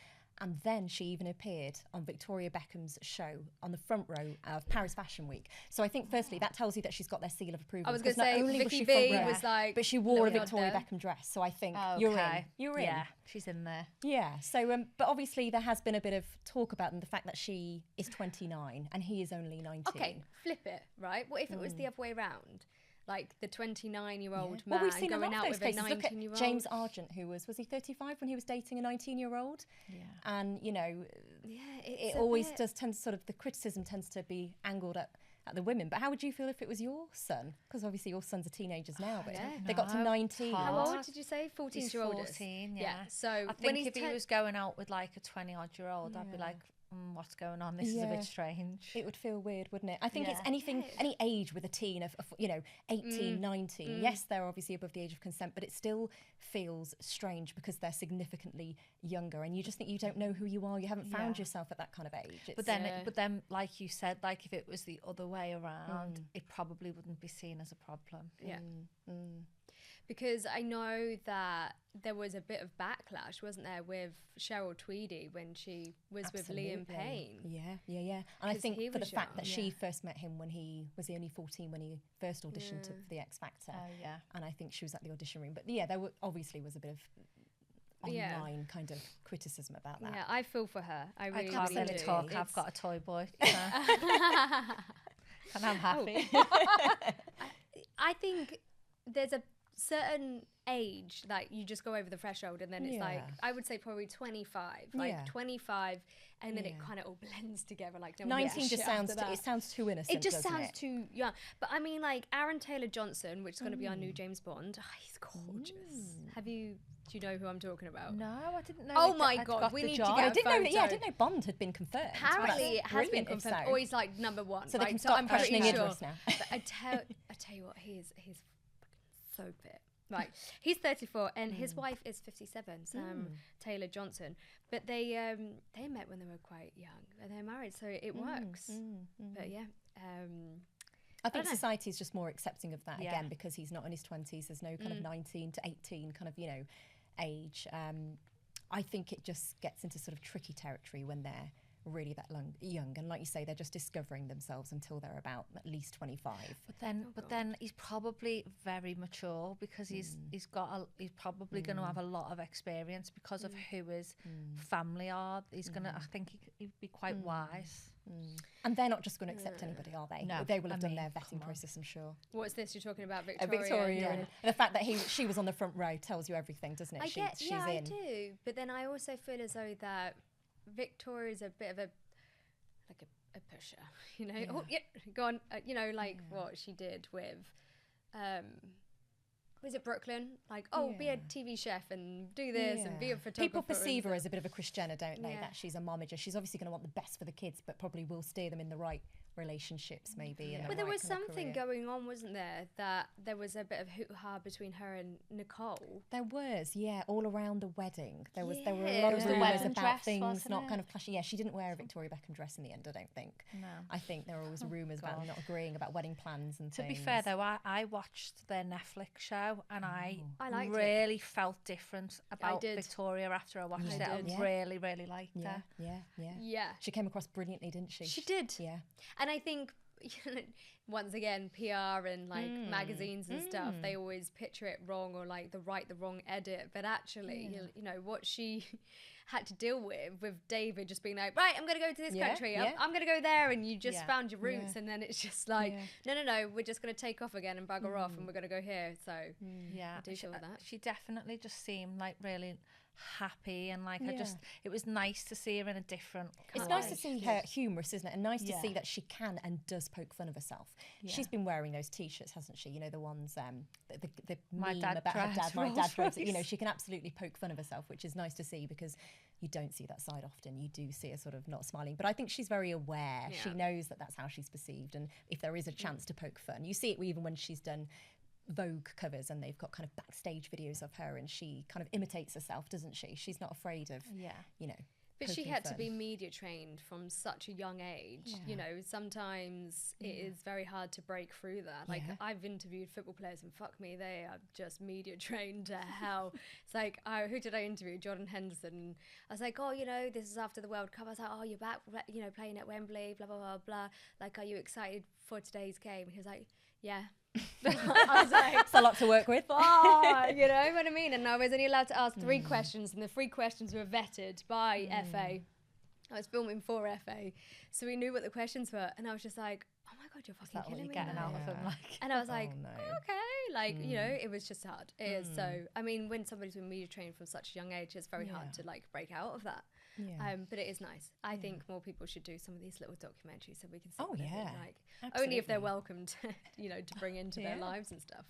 And then she even appeared on Victoria Beckham's show on the front row of Paris Fashion Week. So I think, firstly, that tells you that she's got their seal of approval. I was going to say, Vicky B was like... But she wore a Victoria Beckham dress, so I think you're in. You're in. Yeah, she's in there. Yeah, so, but obviously there has been a bit of talk about them, the fact that she is 29 and he is only 19. Okay, flip it, right? What if it was the other way around? Like the 29-year-old man we've seen going out with a 19-year-old. Look at James Argent, who was he 35 when he was dating a 19-year-old? Yeah. And, you know, it always does tend to sort of, the criticism tends to be angled at the women. But how would you feel if it was your son? Because obviously your sons are teenagers now, but they got to 19. How old did you say? 14-year-old? 14, yeah. So I think if he was going out with like a 20-odd-year-old, I'd be like, what's going on? This is a bit strange. It would feel weird, wouldn't it? I think it's anything, any age with a teen of you know, 18, 19. Yes, they're obviously above the age of consent, but it still feels strange because they're significantly younger, and you just think you don't know who you are. You haven't found yourself at that kind of age. But then, like you said, like if it was the other way around, it probably wouldn't be seen as a problem. Yeah. Because I know that there was a bit of backlash, wasn't there, with Cheryl Tweedy when she was with Liam Payne. Yeah. And I think for the fact that she first met him when he was only 14 when he first auditioned for the X Factor. And I think she was at the audition room. But yeah, there obviously was a bit of online kind of criticism about that. Yeah, I feel for her. I really can't really talk. I've got a toy boy. And I'm happy. I think there's a certain age, like you just go over the threshold, and then it's like, I would say probably 25, like 25, and then it kind of all blends together. Like 19 just sounds it sounds too innocent. It just sounds too young. But I mean, like Aaron Taylor Johnson, which is going to be our new James Bond. Oh, he's gorgeous. Do you know who I'm talking about? No, I didn't know. Oh my God, we need to get a photo. I didn't know Bond had been confirmed. Apparently it has been confirmed. Or he's like number one. So they can stop questioning Idris now. But I tell you what, he's so fit. Right, he's 34 and his wife is 57, Sam Taylor Johnson. But they met when they were quite young and they're married, so it works. But yeah. I think society is just more accepting of that again, because he's not in his 20s. There's no kind of 19 to 18 kind of, you know, age. I think it just gets into sort of tricky territory when they're really that young, and like you say, they're just discovering themselves until they're about at least 25. But then he's probably very mature, because he's probably going to have a lot of experience because of who his family are. He's gonna, I think he'd be quite wise. And they're not just going to accept anybody, are they? No, they will have done their vetting process, I'm sure. What's this you're talking about, Victoria? Victoria, and the fact that she was on the front row tells you everything, doesn't it? She's in. I do. But then I also feel as though that Victoria's a bit of a pusher, you know. Oh yeah, go on. You know, like what she did with, was it Brooklyn? Like, be a TV chef and do this and be a photographer. People perceive her as a bit of a Kris Jenner, don't they? That she's a momager. She's obviously going to want the best for the kids, but probably will steer them in the right relationships, maybe. But there was something going on, wasn't there? That there was a bit of hoo-ha between her and Nicole. There was, all around the wedding. There were a lot of rumours about things not kind of clashing. Yeah, she didn't wear a Victoria Beckham dress in the end, I don't think. No. I think there were always rumours about them not agreeing about wedding plans and things. To be fair though, I watched their Netflix show and I really felt different about Victoria after I watched it. I really, really liked her. Yeah. She came across brilliantly, didn't she? She did. Yeah. And I think, once again, PR and like magazines and stuff, they always picture it wrong or like write the wrong edit. But actually, you know, what she had to deal with David just being like, right, I'm going to go to this country. I'm going to go there. And you just found your roots. And then it's just like, no, we're just going to take off again and bugger off and we're going to go here. So I do feel that. She definitely just seemed like really happy, and like it was nice to see her in a different it's nice to see her humorous, isn't it, and nice to see that she can and does poke fun of herself. She's been wearing those t-shirts, hasn't she, you know, the ones the my meme dad about her dad, my dad drives it. You know, Royce. she can absolutely poke fun of herself, which is nice to see, because you don't see that side often. You do see her sort of not smiling, but I think she's very aware. She knows that that's how she's perceived, and if there is a chance to poke fun, you see it even when she's done Vogue covers and they've got kind of backstage videos of her and she kind of imitates herself, doesn't she? She's not afraid of, you know. But she had to be media trained from such a young age. You know, sometimes it is very hard to break through that. Like I've interviewed football players and fuck me, they are just media trained to hell. It's like, who did I interview? Jordan Henderson. I was like, oh, you know, this is after the World Cup. I was like, oh, you're back, you know, playing at Wembley, blah, blah, blah, blah. Like, are you excited for today's game? He was like, yeah. I was like, it's a lot to work with. You know what I mean? And I was only allowed to ask 3 questions, and the 3 questions were vetted by FA. I was filming for FA, so we knew what the questions were, and I was just like, oh my God, you're fucking killing me. Getting out of them, like. And I was like, okay, like, you know, it was just hard. It is so, I mean, when somebody's been media trained from such a young age, it's very hard to like break out of that. But it is nice. I think more people should do some of these little documentaries so we can see like only if they're welcomed, you know, to bring into their lives and stuff.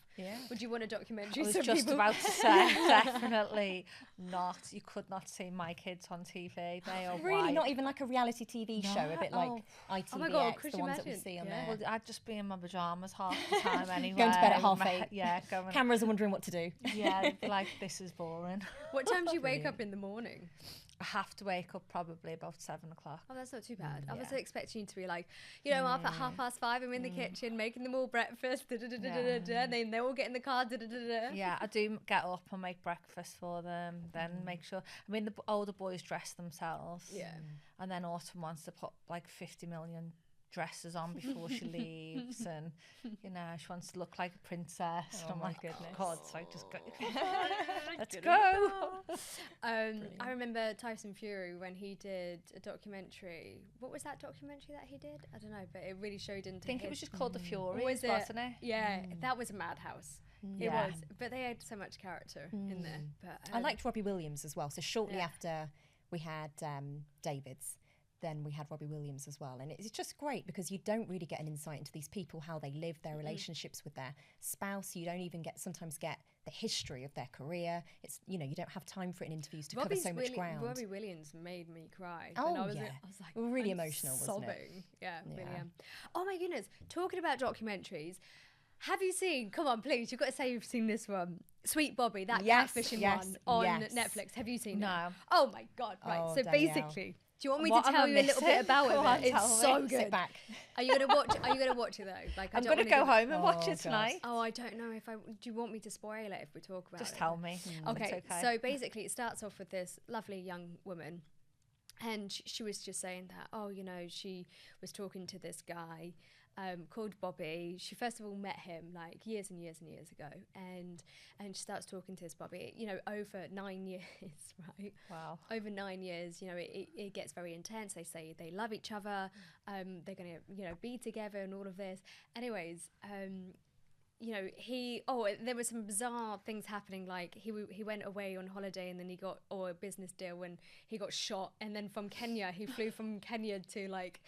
Would you want a documentary? I was just about to say, definitely not. You could not see my kids on TV. They are really not even like a reality TV show, a bit like ITVX, oh my God, the ones that we see on there. Well, I'd just be in my pajamas half the time anyway. Going to bed at 8:30. Yeah, going. Cameras are wondering what to do. Yeah, like, this is boring. What time do you wake up in the morning? I have to wake up probably about 7 o'clock. Oh, that's not too bad. I was expecting you to be like, you know, up at 5:30, I'm in the kitchen making them all breakfast, and then they all get in the car. Yeah, I do get up and make breakfast for them, then make sure. I mean, the older boys dress themselves. Yeah. And then Autumn wants to put like 50 million dresses on before she leaves, and you know, she wants to look like a princess. Oh, my goodness. God, so just go. Let's go. I remember Tyson Fury when he did a documentary. What was that documentary that he did? I don't know, but it really showed into. I think it was just called The Fury, wasn't it? Yeah, that was a madhouse. It was, but they had so much character in there. But I liked Robbie Williams as well. So shortly after we had David's, then we had Robbie Williams as well. And it's just great because you don't really get an insight into these people, how they live, their relationships with their spouse. You don't even sometimes get the history of their career. It's, you don't have time for it in interviews to cover so much ground. Robbie Williams made me cry. Oh, I was yeah. I was like, really I'm emotional, sobbing. wasn't it? Yeah, really am. Oh my goodness. Talking about documentaries, have you seen, come on, please, you've got to say you've seen this one. Sweet Bobby, that catfishing one on Netflix. Have you seen it? No. Oh my God, right. Oh, so Danielle. basically, do you want me What to am tell I you a little bit missing? about Go on, it? It's tell so me. good. Sit back. Are you gonna watch? Are you gonna watch it though? Like, I'm gonna go home and watch it tonight. Oh, I don't know if I. Do you want me to spoil it if we talk about it? Just tell me. Okay, It's okay. so basically, it starts off with this lovely young woman, and she was just saying that, she was talking to this guy called Bobby. She first of all met him like years and years and years ago, and she starts talking to this Bobby, over 9 years, right? Wow. Over 9 years, it gets very intense. They say they love each other, they're gonna, be together and all of this. Anyways, there were some bizarre things happening, like he went away on holiday and then he got, or a business deal, when he got shot, and then from Kenya, he flew from Kenya to like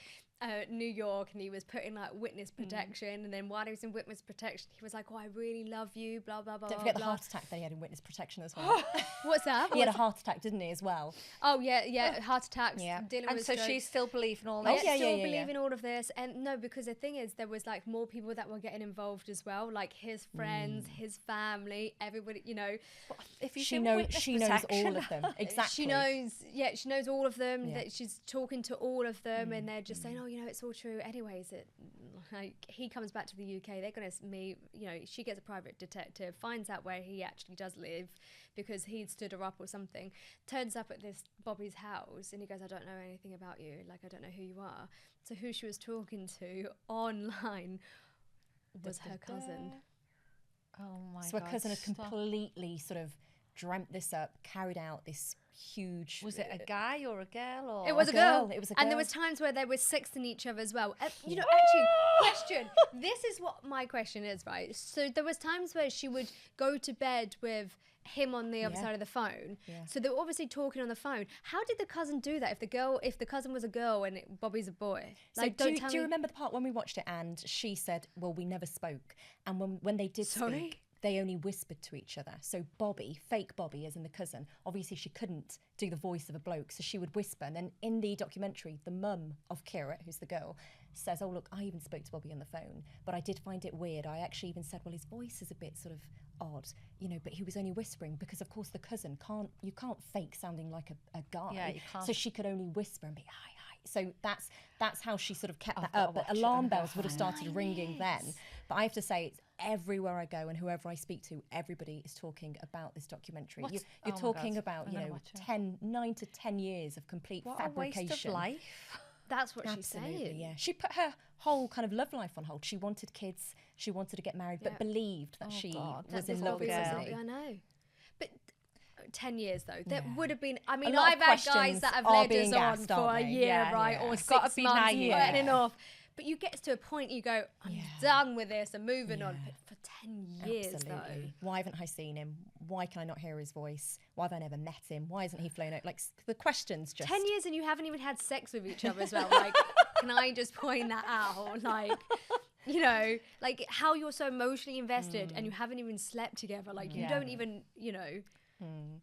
New York, and he was put in like witness protection, and then while he was in witness protection, he was like, I really love you, blah blah blah. Don't forget the heart attack that he had in witness protection as well. What's that? He had a heart attack, didn't he, as well? Oh yeah, heart attacks. Dealing And with so stroke. she's still believing all Yeah, this. still believing all of this. And no, because the thing is, there was like more people that were getting involved as well, like his friends, his family, everybody, If She knows all of them. Exactly. She knows all of them, that she's talking to all of them, and they're just saying, it's all true. Anyways, he comes back to the UK, they're going to meet, she gets a private detective, finds out where he actually does live because he'd stood her up or something, turns up at this Bobby's house, and he goes, I don't know anything about you, like I don't know who you are. So who she was talking to online was her cousin. Oh my God. So her cousin had completely sort of dreamt this up, carried out this huge... Was it a guy or a girl? Or It was a girl. It was a girl. And there was times where they were sexting each other as well. Actually, question. This is what my question is, right? So there was times where she would go to bed with him on the other side of the phone. Yeah. So they were obviously talking on the phone. How did the cousin do that? If the cousin was a girl and Bobby's a boy? Like, so do you remember the part when we watched it and she said, well, we never spoke. And when they did speak, they only whispered to each other. So Bobby, fake Bobby, as in the cousin, obviously she couldn't do the voice of a bloke, so she would whisper. And then in the documentary, the mum of Kira, who's the girl, says, oh, look, I even spoke to Bobby on the phone, but I did find it weird. I actually even said, well, his voice is a bit sort of odd, but he was only whispering because, of course, the cousin you can't fake sounding like a guy. Yeah, you can't. So she could only whisper and be, hi, hi. So that's how she sort of kept that up. But alarm bells would have started ringing then. But I have to say, it's everywhere I go and whoever I speak to, everybody is talking about this documentary. You're talking about, 9 to 10 years of complete fabrication. What a waste of life. That's what Absolutely, she's saying. Yeah. She put her whole kind of love life on hold. She wanted kids. She wanted to get married, but believed that she was in love with somebody. I know. But 10 years though, that would have been, I mean, lot I've of had guys questions that have are led us being on asked, for aren't a they? year, Yeah, right? yeah. Or It's 6 gotta be months, naive. on and off. But you get to a point you go, I'm done with this and moving on. But for 10 years though. Why haven't I seen him? Why can I not hear his voice? Why have I never met him? Why hasn't he flown out? Like, the questions just... 10 years and you haven't even had sex with each other as well. Like, can I just point that out? Like, like how you're so emotionally invested and you haven't even slept together. Like, you don't even,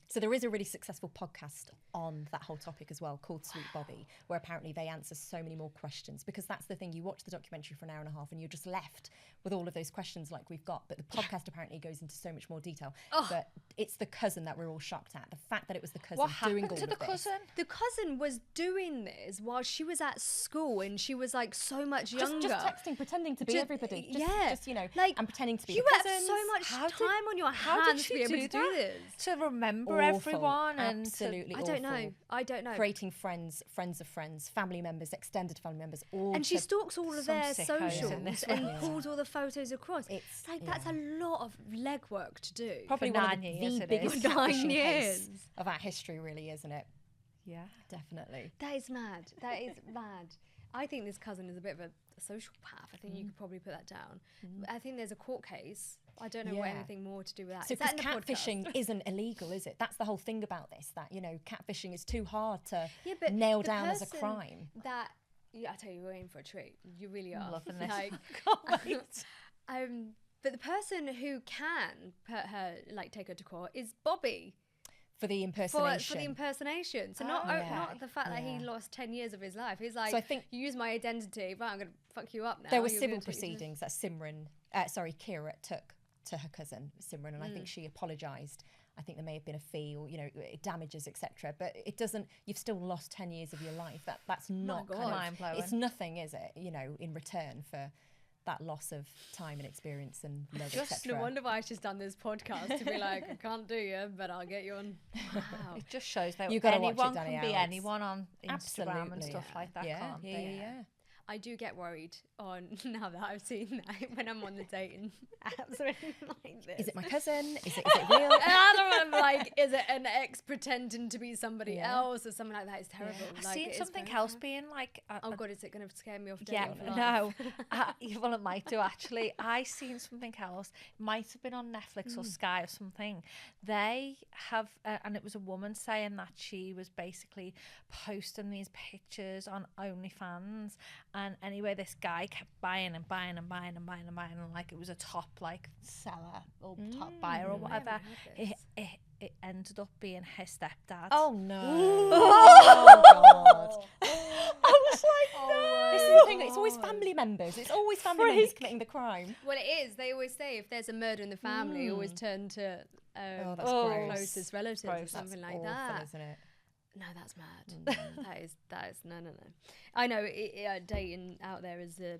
So there is a really successful podcast on that whole topic as well called Sweet Bobby, where apparently they answer so many more questions, because that's the thing, you watch the documentary for an hour and a half and you're just left with all of those questions like we've got, but the podcast apparently goes into so much more detail. But it's the cousin that we're all shocked at, the fact that it was the cousin doing all of this. What happened to the cousin? The cousin was doing this while she was at school and she was like so much younger. Just texting, pretending to be everybody. Just, like, and pretending to be you the have so much time on your hands to be able to do this. To remember everyone. And absolutely I don't know. Creating friends of friends, family members, extended family members, all. And she stalks all of their socials and pulls all the photos across. It's like that's a lot of legwork to do. Probably for one of 9 years. the biggest 9 years of our history, really, isn't it? Yeah, definitely. That is mad. That is mad. I think this cousin is a bit of a sociopath. I think you could probably put that down. I think there's a court case I don't know anything more to do with that. So is that because in the catfishing podcast? isn't illegal, is it? That's the whole thing about this, that, you know, catfishing is too hard to but nail the down as a person crime. That, I tell you, we're in for a treat. You really are. I'm loving this. Like, Can't wait. but the person who can put her, like, take her to court is Bobby. For the For impersonation. the impersonation. So Oh, not yeah. not the fact that he Yeah. lost 10 years of his life. He's like, So I think you use my identity, right, I'm going to fuck you up now. there were You're civil gonna take- proceedings that Kira took to her cousin Simran, and I think she apologised. I think there may have been a fee or, you know, damages, etc. But it doesn't. You've still lost 10 years of your life. That's not God. kind of, Mind-blowing. it's nothing, is it? You know, in return for that loss of time and experience and love, Just no etc. wonder why she's done this podcast to be like, I can't do you, but I'll get you on. Wow. It just shows that You gotta watch it, anyone can Danielle. be It's- anyone on Instagram and stuff Yeah. like that, can't they? Yeah. I do get worried on now that I've seen that when I'm on the dating apps or anything like this. Is it my cousin? Is it real? And I don't know, like, is it an ex pretending to be somebody Yeah. else or something like that? It's terrible. I've Like, seen it is something very else terrible. being like, Oh God, is it going to scare me off? yeah, dating for life? no. Well, it might do actually. I seen something else. It might have been on Netflix or Sky or something. They have, and it was a woman saying that she was basically posting these pictures on OnlyFans, and anyway, this guy kept buying and buying and buying and buying and buying, and like it was a top like seller or top buyer or whatever. It ended up being her stepdad. Oh no! Oh, God. I was like, no. This is the thing. It's always family members. It's always family members committing the crime. Well, it is. They always say if there's a murder in the family, always turn to Oh, that's gross. closest relatives or Gross. something That's like awful, that. isn't it? No, that's mad. that is no. I know dating out there is a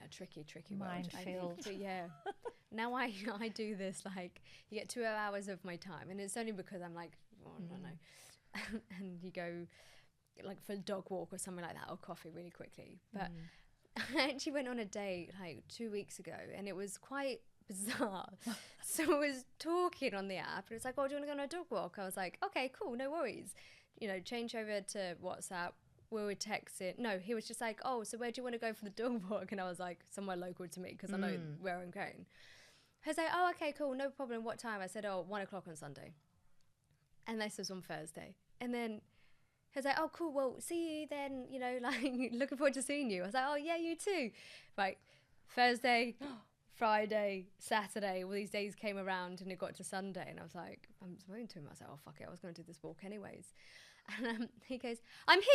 tricky world. I think. Minefield. But yeah, now I do this, like, you get 2 hours of my time, and it's only because I'm like, oh, I don't know, and you go like for a dog walk or something like that, or coffee really quickly. But I actually went on a date like 2 weeks ago, and it was quite bizarre. So I was talking on the app, and it's like, oh, do you want to go on a dog walk? I was like, okay, cool, no worries. You know, change over to WhatsApp. We were texting. No, he was just like, oh, so where do you want to go for the dog walk? And I was like, somewhere local to me, because I know where I'm going. He was like, oh, okay, cool, no problem. What time? I said, oh, 1 o'clock on Sunday. And this was on Thursday. And then he was like, oh, cool, well, see you then, you know, like, looking forward to seeing you. I was like, oh, yeah, you too. Right, Thursday, Friday, Saturday, all these days came around, and it got to Sunday, and I was like, I'm talking to him. I was like, oh, fuck it, I was going to do this walk anyways. And he goes, I'm here.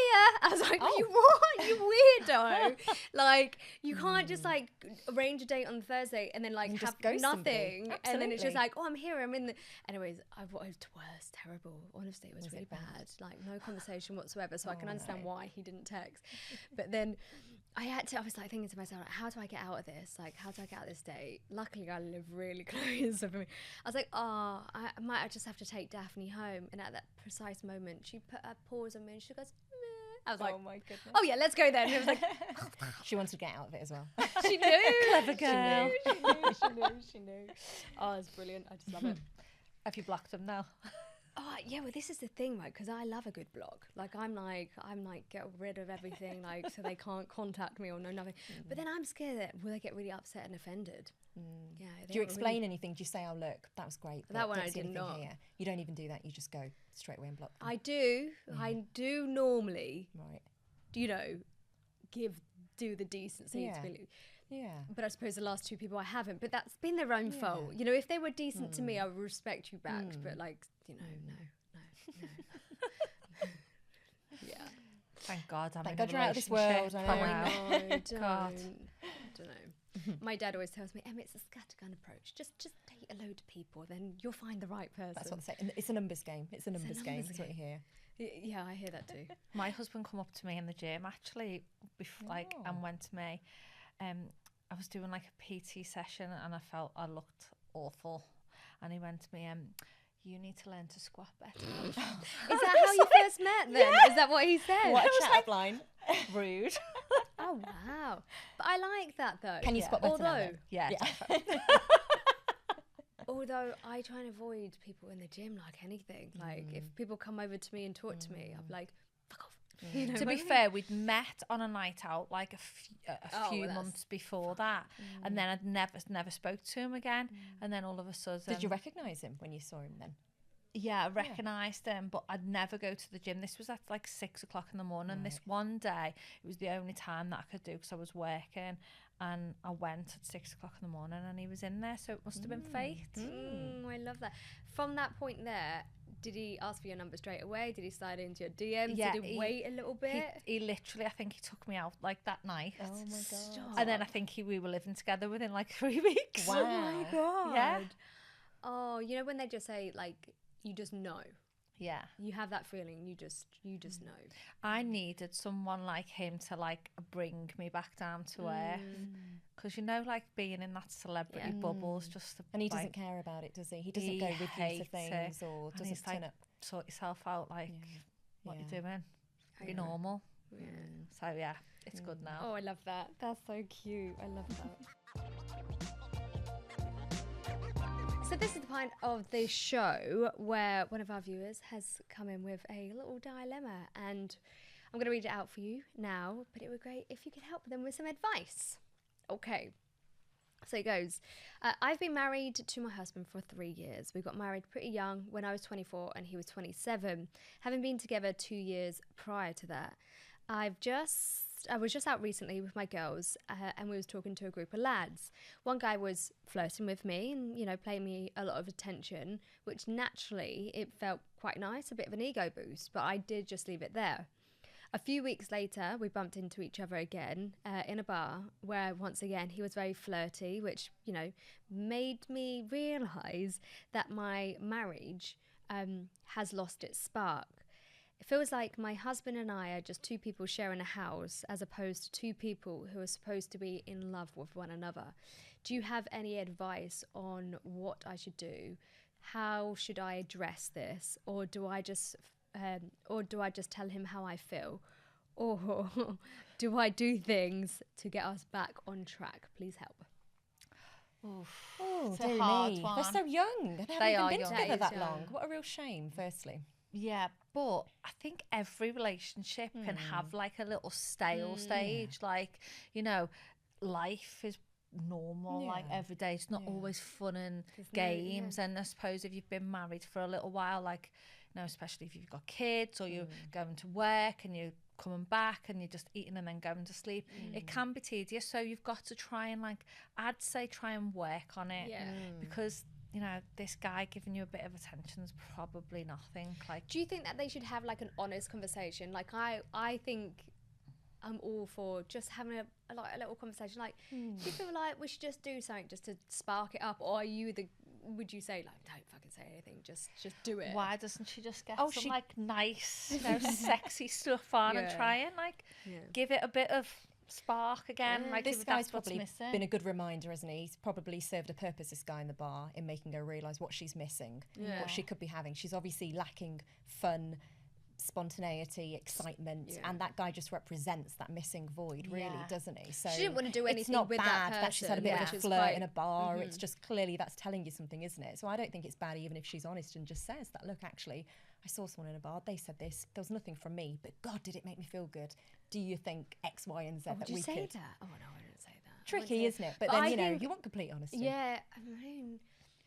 I was like, you what? You weirdo. Like, you can't just like arrange a date on Thursday and then like And have just ghost nothing. somebody. And then it's just Absolutely. like, oh, I'm here. I'm in the. Anyways, it was worse, terrible. Honestly, it was really it bad? bad. Like, no conversation whatsoever. So I can understand no. why he didn't text. But then I was like thinking to myself, like, how do I get out of this? Like, how do I get out of this date? Luckily, I live really close. So for me, I was like, oh, I might just have to take Daphne home. And at that precise moment, she put a pause on me and she goes, meh. I was like, Oh my goodness. oh yeah, let's go then. And it was like, She wanted to get out of it as well. she knew. Clever girl. She knew. Oh, it's brilliant. I just love it. Have you blocked them now? Oh yeah, well this is the thing, right? Because I love a good blog. Like I'm like get rid of everything, like so they can't contact me or know nothing. But then I'm scared that will they get really upset and offended? Yeah. they Do you won't explain really- anything? Do you say, oh, look, that was great. That but one don't I see did anything not. Here. You don't even do that. You just go straight away and block them. I do normally, Right. you know, do the decency Yeah. to be. Yeah. But I suppose the last two people I haven't. But that's been their own fault. You know, if they were decent to me, I would respect you back. But like, you know, no. Yeah. Thank God I'm Thank in God a you're out of this relationship. world, I know. I know. Don't. God. Don't know. My dad always tells me, Emma, it's a scattergun approach. Just date a load of people, then you'll find the right person. That's what they say. And it's a numbers game. It's a numbers game. numbers That's what you hear. Yeah, I hear that too. My husband come up to me in the gym actually, and went to me. I was doing like a PT session and I felt I looked awful, and he went to me, you need to learn to squat better. Is that how you first met then? Is that what he said? What a chat line. Rude. Oh, wow. But I like that though. Can you squat better now, Although, then? Yeah. although I try and avoid people in the gym like anything. Like if people come over to me and talk to me, I'm like, fuck off. You know To what be I mean? fair, we'd met on a night out like a Oh, few well, that's months before that, and then I'd never spoke to him again. And then all of a sudden, Did you recognise him when you saw him then? yeah, I recognised him, but I'd never go to the gym. This was at like 6 o'clock in the morning. This one day, it was the only time that I could do because I was working, and I went at 6 o'clock in the morning, and he was in there. So it must have been fate. I love that. From that point there, did he ask for your number straight away? Did he slide into your DMs? Yeah, did he wait a little bit? He literally, I think he took me out like that night. Oh my god. Stop. And then I think we were living together within like 3 weeks. Wow. Oh my god. Yeah. Oh, you know when they just say like you just know. Yeah. You have that feeling. You just know. I needed someone like him to like bring me back down to earth, because you know, like being in that celebrity bubble is just. And he like, doesn't care about it, does he? He doesn't he go with you to hates things it. or And doesn't he's turn like, up. sort yourself out, like what you doing, be normal. Yeah. So yeah, it's good now. Oh, I love that. That's so cute. I love that. So this is the point of the show where one of our viewers has come in with a little dilemma, and I'm going to read it out for you now, but it would be great if you could help them with some advice. Okay. So it goes, I've been married to my husband for 3 years. We got married pretty young when I was 24 and he was 27, having been together 2 years prior to that. I was just out recently with my girls and we was talking to a group of lads. One guy was flirting with me and, you know, paying me a lot of attention, which naturally it felt quite nice, a bit of an ego boost, but I did just leave it there. A few weeks later, we bumped into each other again in a bar where, once again, he was very flirty, which, you know, made me realise that my marriage has lost its spark. It feels like my husband and I are just two people sharing a house as opposed to two people who are supposed to be in love with one another. Do you have any advice on what I should do? How should I address this? Or do I just tell him how I feel? Or do I do things to get us back on track? Please help. Oh, It's dear a hard me. one. They're so young. They They haven't are even been young. together That that is long. young. What a real shame, firstly. Yeah, but I think every relationship can have like a little stale stage. Like, you know, life is normal, like Yeah. every day. It's not always fun and There's no- games. And I suppose if you've been married for a little while, like, you know, especially if you've got kids or you're going to work and you're coming back and you're just eating and then going to sleep, it can be tedious. So you've got to try and, like, I'd say try and work on it. Yeah. Because, you know, this guy giving you a bit of attention is probably nothing. Like, Do you think that they should have like an honest conversation? Like I think I'm all for just having a little conversation. Like, do you feel like we should just do something just to spark it up, or would you say like don't fucking say anything, just do it? why doesn't she just get Oh, some she- like nice, you know, sexy stuff on and Yeah. try and like Yeah. give it a bit of spark again? Like This if guy's that's what's probably missing. been a good reminder, hasn't he? He's probably served a purpose, this guy in the bar, in making her realise what she's missing, Yeah. what she could be having. She's obviously lacking fun, spontaneity, excitement, Yeah. and that guy just represents that missing void, really, Yeah. doesn't he? So She didn't want to do it's anything not with bad that that she's had a bit person, of a which is flirt quite- in a bar. It's just clearly that's telling you something, isn't it? So I don't think it's bad even if she's honest and just says that, look, actually, I saw someone in a bar, they said this, there was nothing from me, but God, did it make me feel good. Do you think X, Y, and Z Would that you we say could? that? Oh no, I didn't say that. I wouldn't Tricky, say- isn't it? But But then, I you know, think- you want complete honesty. Yeah, I mean,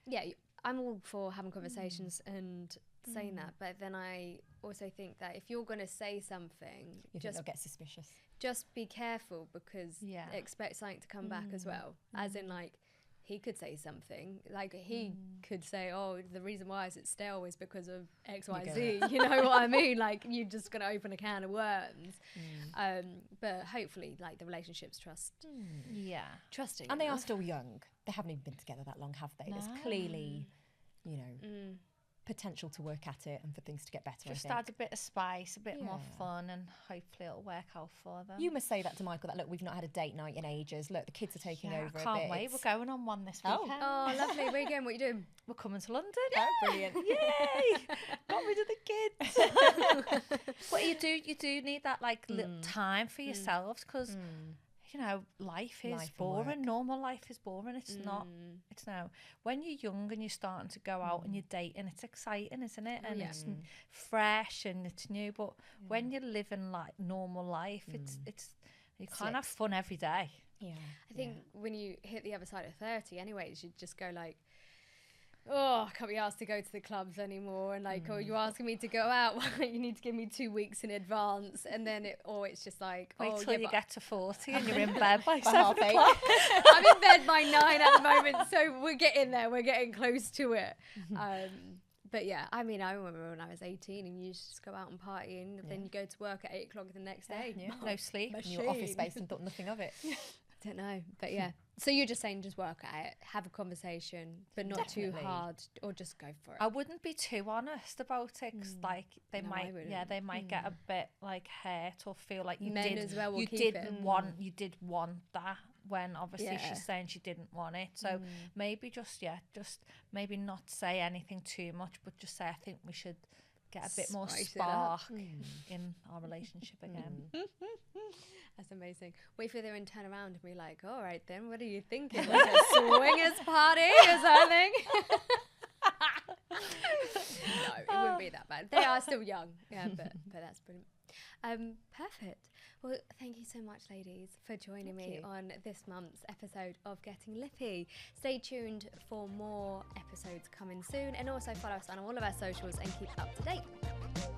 yeah, I'm all for having conversations and saying that, but then I also think that if you're going to say something, You think just they'll get suspicious. just be careful, because Yeah. expect something to come back as well. As in, like, he could say something, like he could say, "Oh, the reason why is it's stale is because of X, Y, go, Z." You know what I mean? Like, you're just gonna open a can of worms. But hopefully, like, the relationship's Yeah. trusting, And they are enough. still young. They haven't even been together that long, have they? There's No. clearly, you know, potential to work at it and for things to get better, Just I think. add a bit of spice, a bit more Yeah. fun, and hopefully it'll work out for them. You must say that to Michael, that, look, we've not had a date night in ages. Look, the kids are taking Yeah, over I a can't bit. wait. We're going on one this Oh. weekend. Oh, lovely. Where are you going? What are you doing? We're coming to London. Oh, brilliant. Yay! Got rid of the kids. But you do need that like little time for yourselves, because you know, life is Life and boring. work. Normal life is boring. It's not. It's now when you're young and you're starting to go out and you're dating, it's exciting, isn't it? And it's fresh and it's new. But when you're living like normal life, it's you can't have fun every day. Yeah. I think when you hit the other side of 30 anyways, you just go like, oh, I can't be asked to go to the clubs anymore, and like, oh, you're asking me to go out, well, you need to give me 2 weeks in advance, and then it's just like, Wait oh, till yeah, you but get to 40 and you're in bed by By 7 half eight. o'clock. I'm in bed by 9 at the moment, so we're getting there, we're getting close to it. But yeah, I mean, I remember when I was 18 and you used to just go out and party, and then you go to work at 8 o'clock the next day. Yeah. No sleep. In your office space and thought nothing of it. Don't know, but yeah. So you're just saying just work at it, have a conversation, but not too Definitely. hard, or just go for it. I wouldn't be too honest about it, because like they No, I might, wouldn't. they might get a bit like hurt or feel like you Men did, as well will you keep did it. want that, when obviously Yeah. she's saying she didn't want it. So maybe just maybe not say anything too much, but just say, I think we should get a bit more Spice it up. spark in our relationship again. That's amazing. Wait for them to turn around and be like, all right then, what are you thinking? Like a swingers party or something? No, it wouldn't be that bad. They are still young. Yeah, but that's brilliant. Perfect. Well, thank you so much, ladies, for joining me on this month's episode of Getting Lippy. Stay tuned for more episodes coming soon, and also follow us on all of our socials and keep up to date.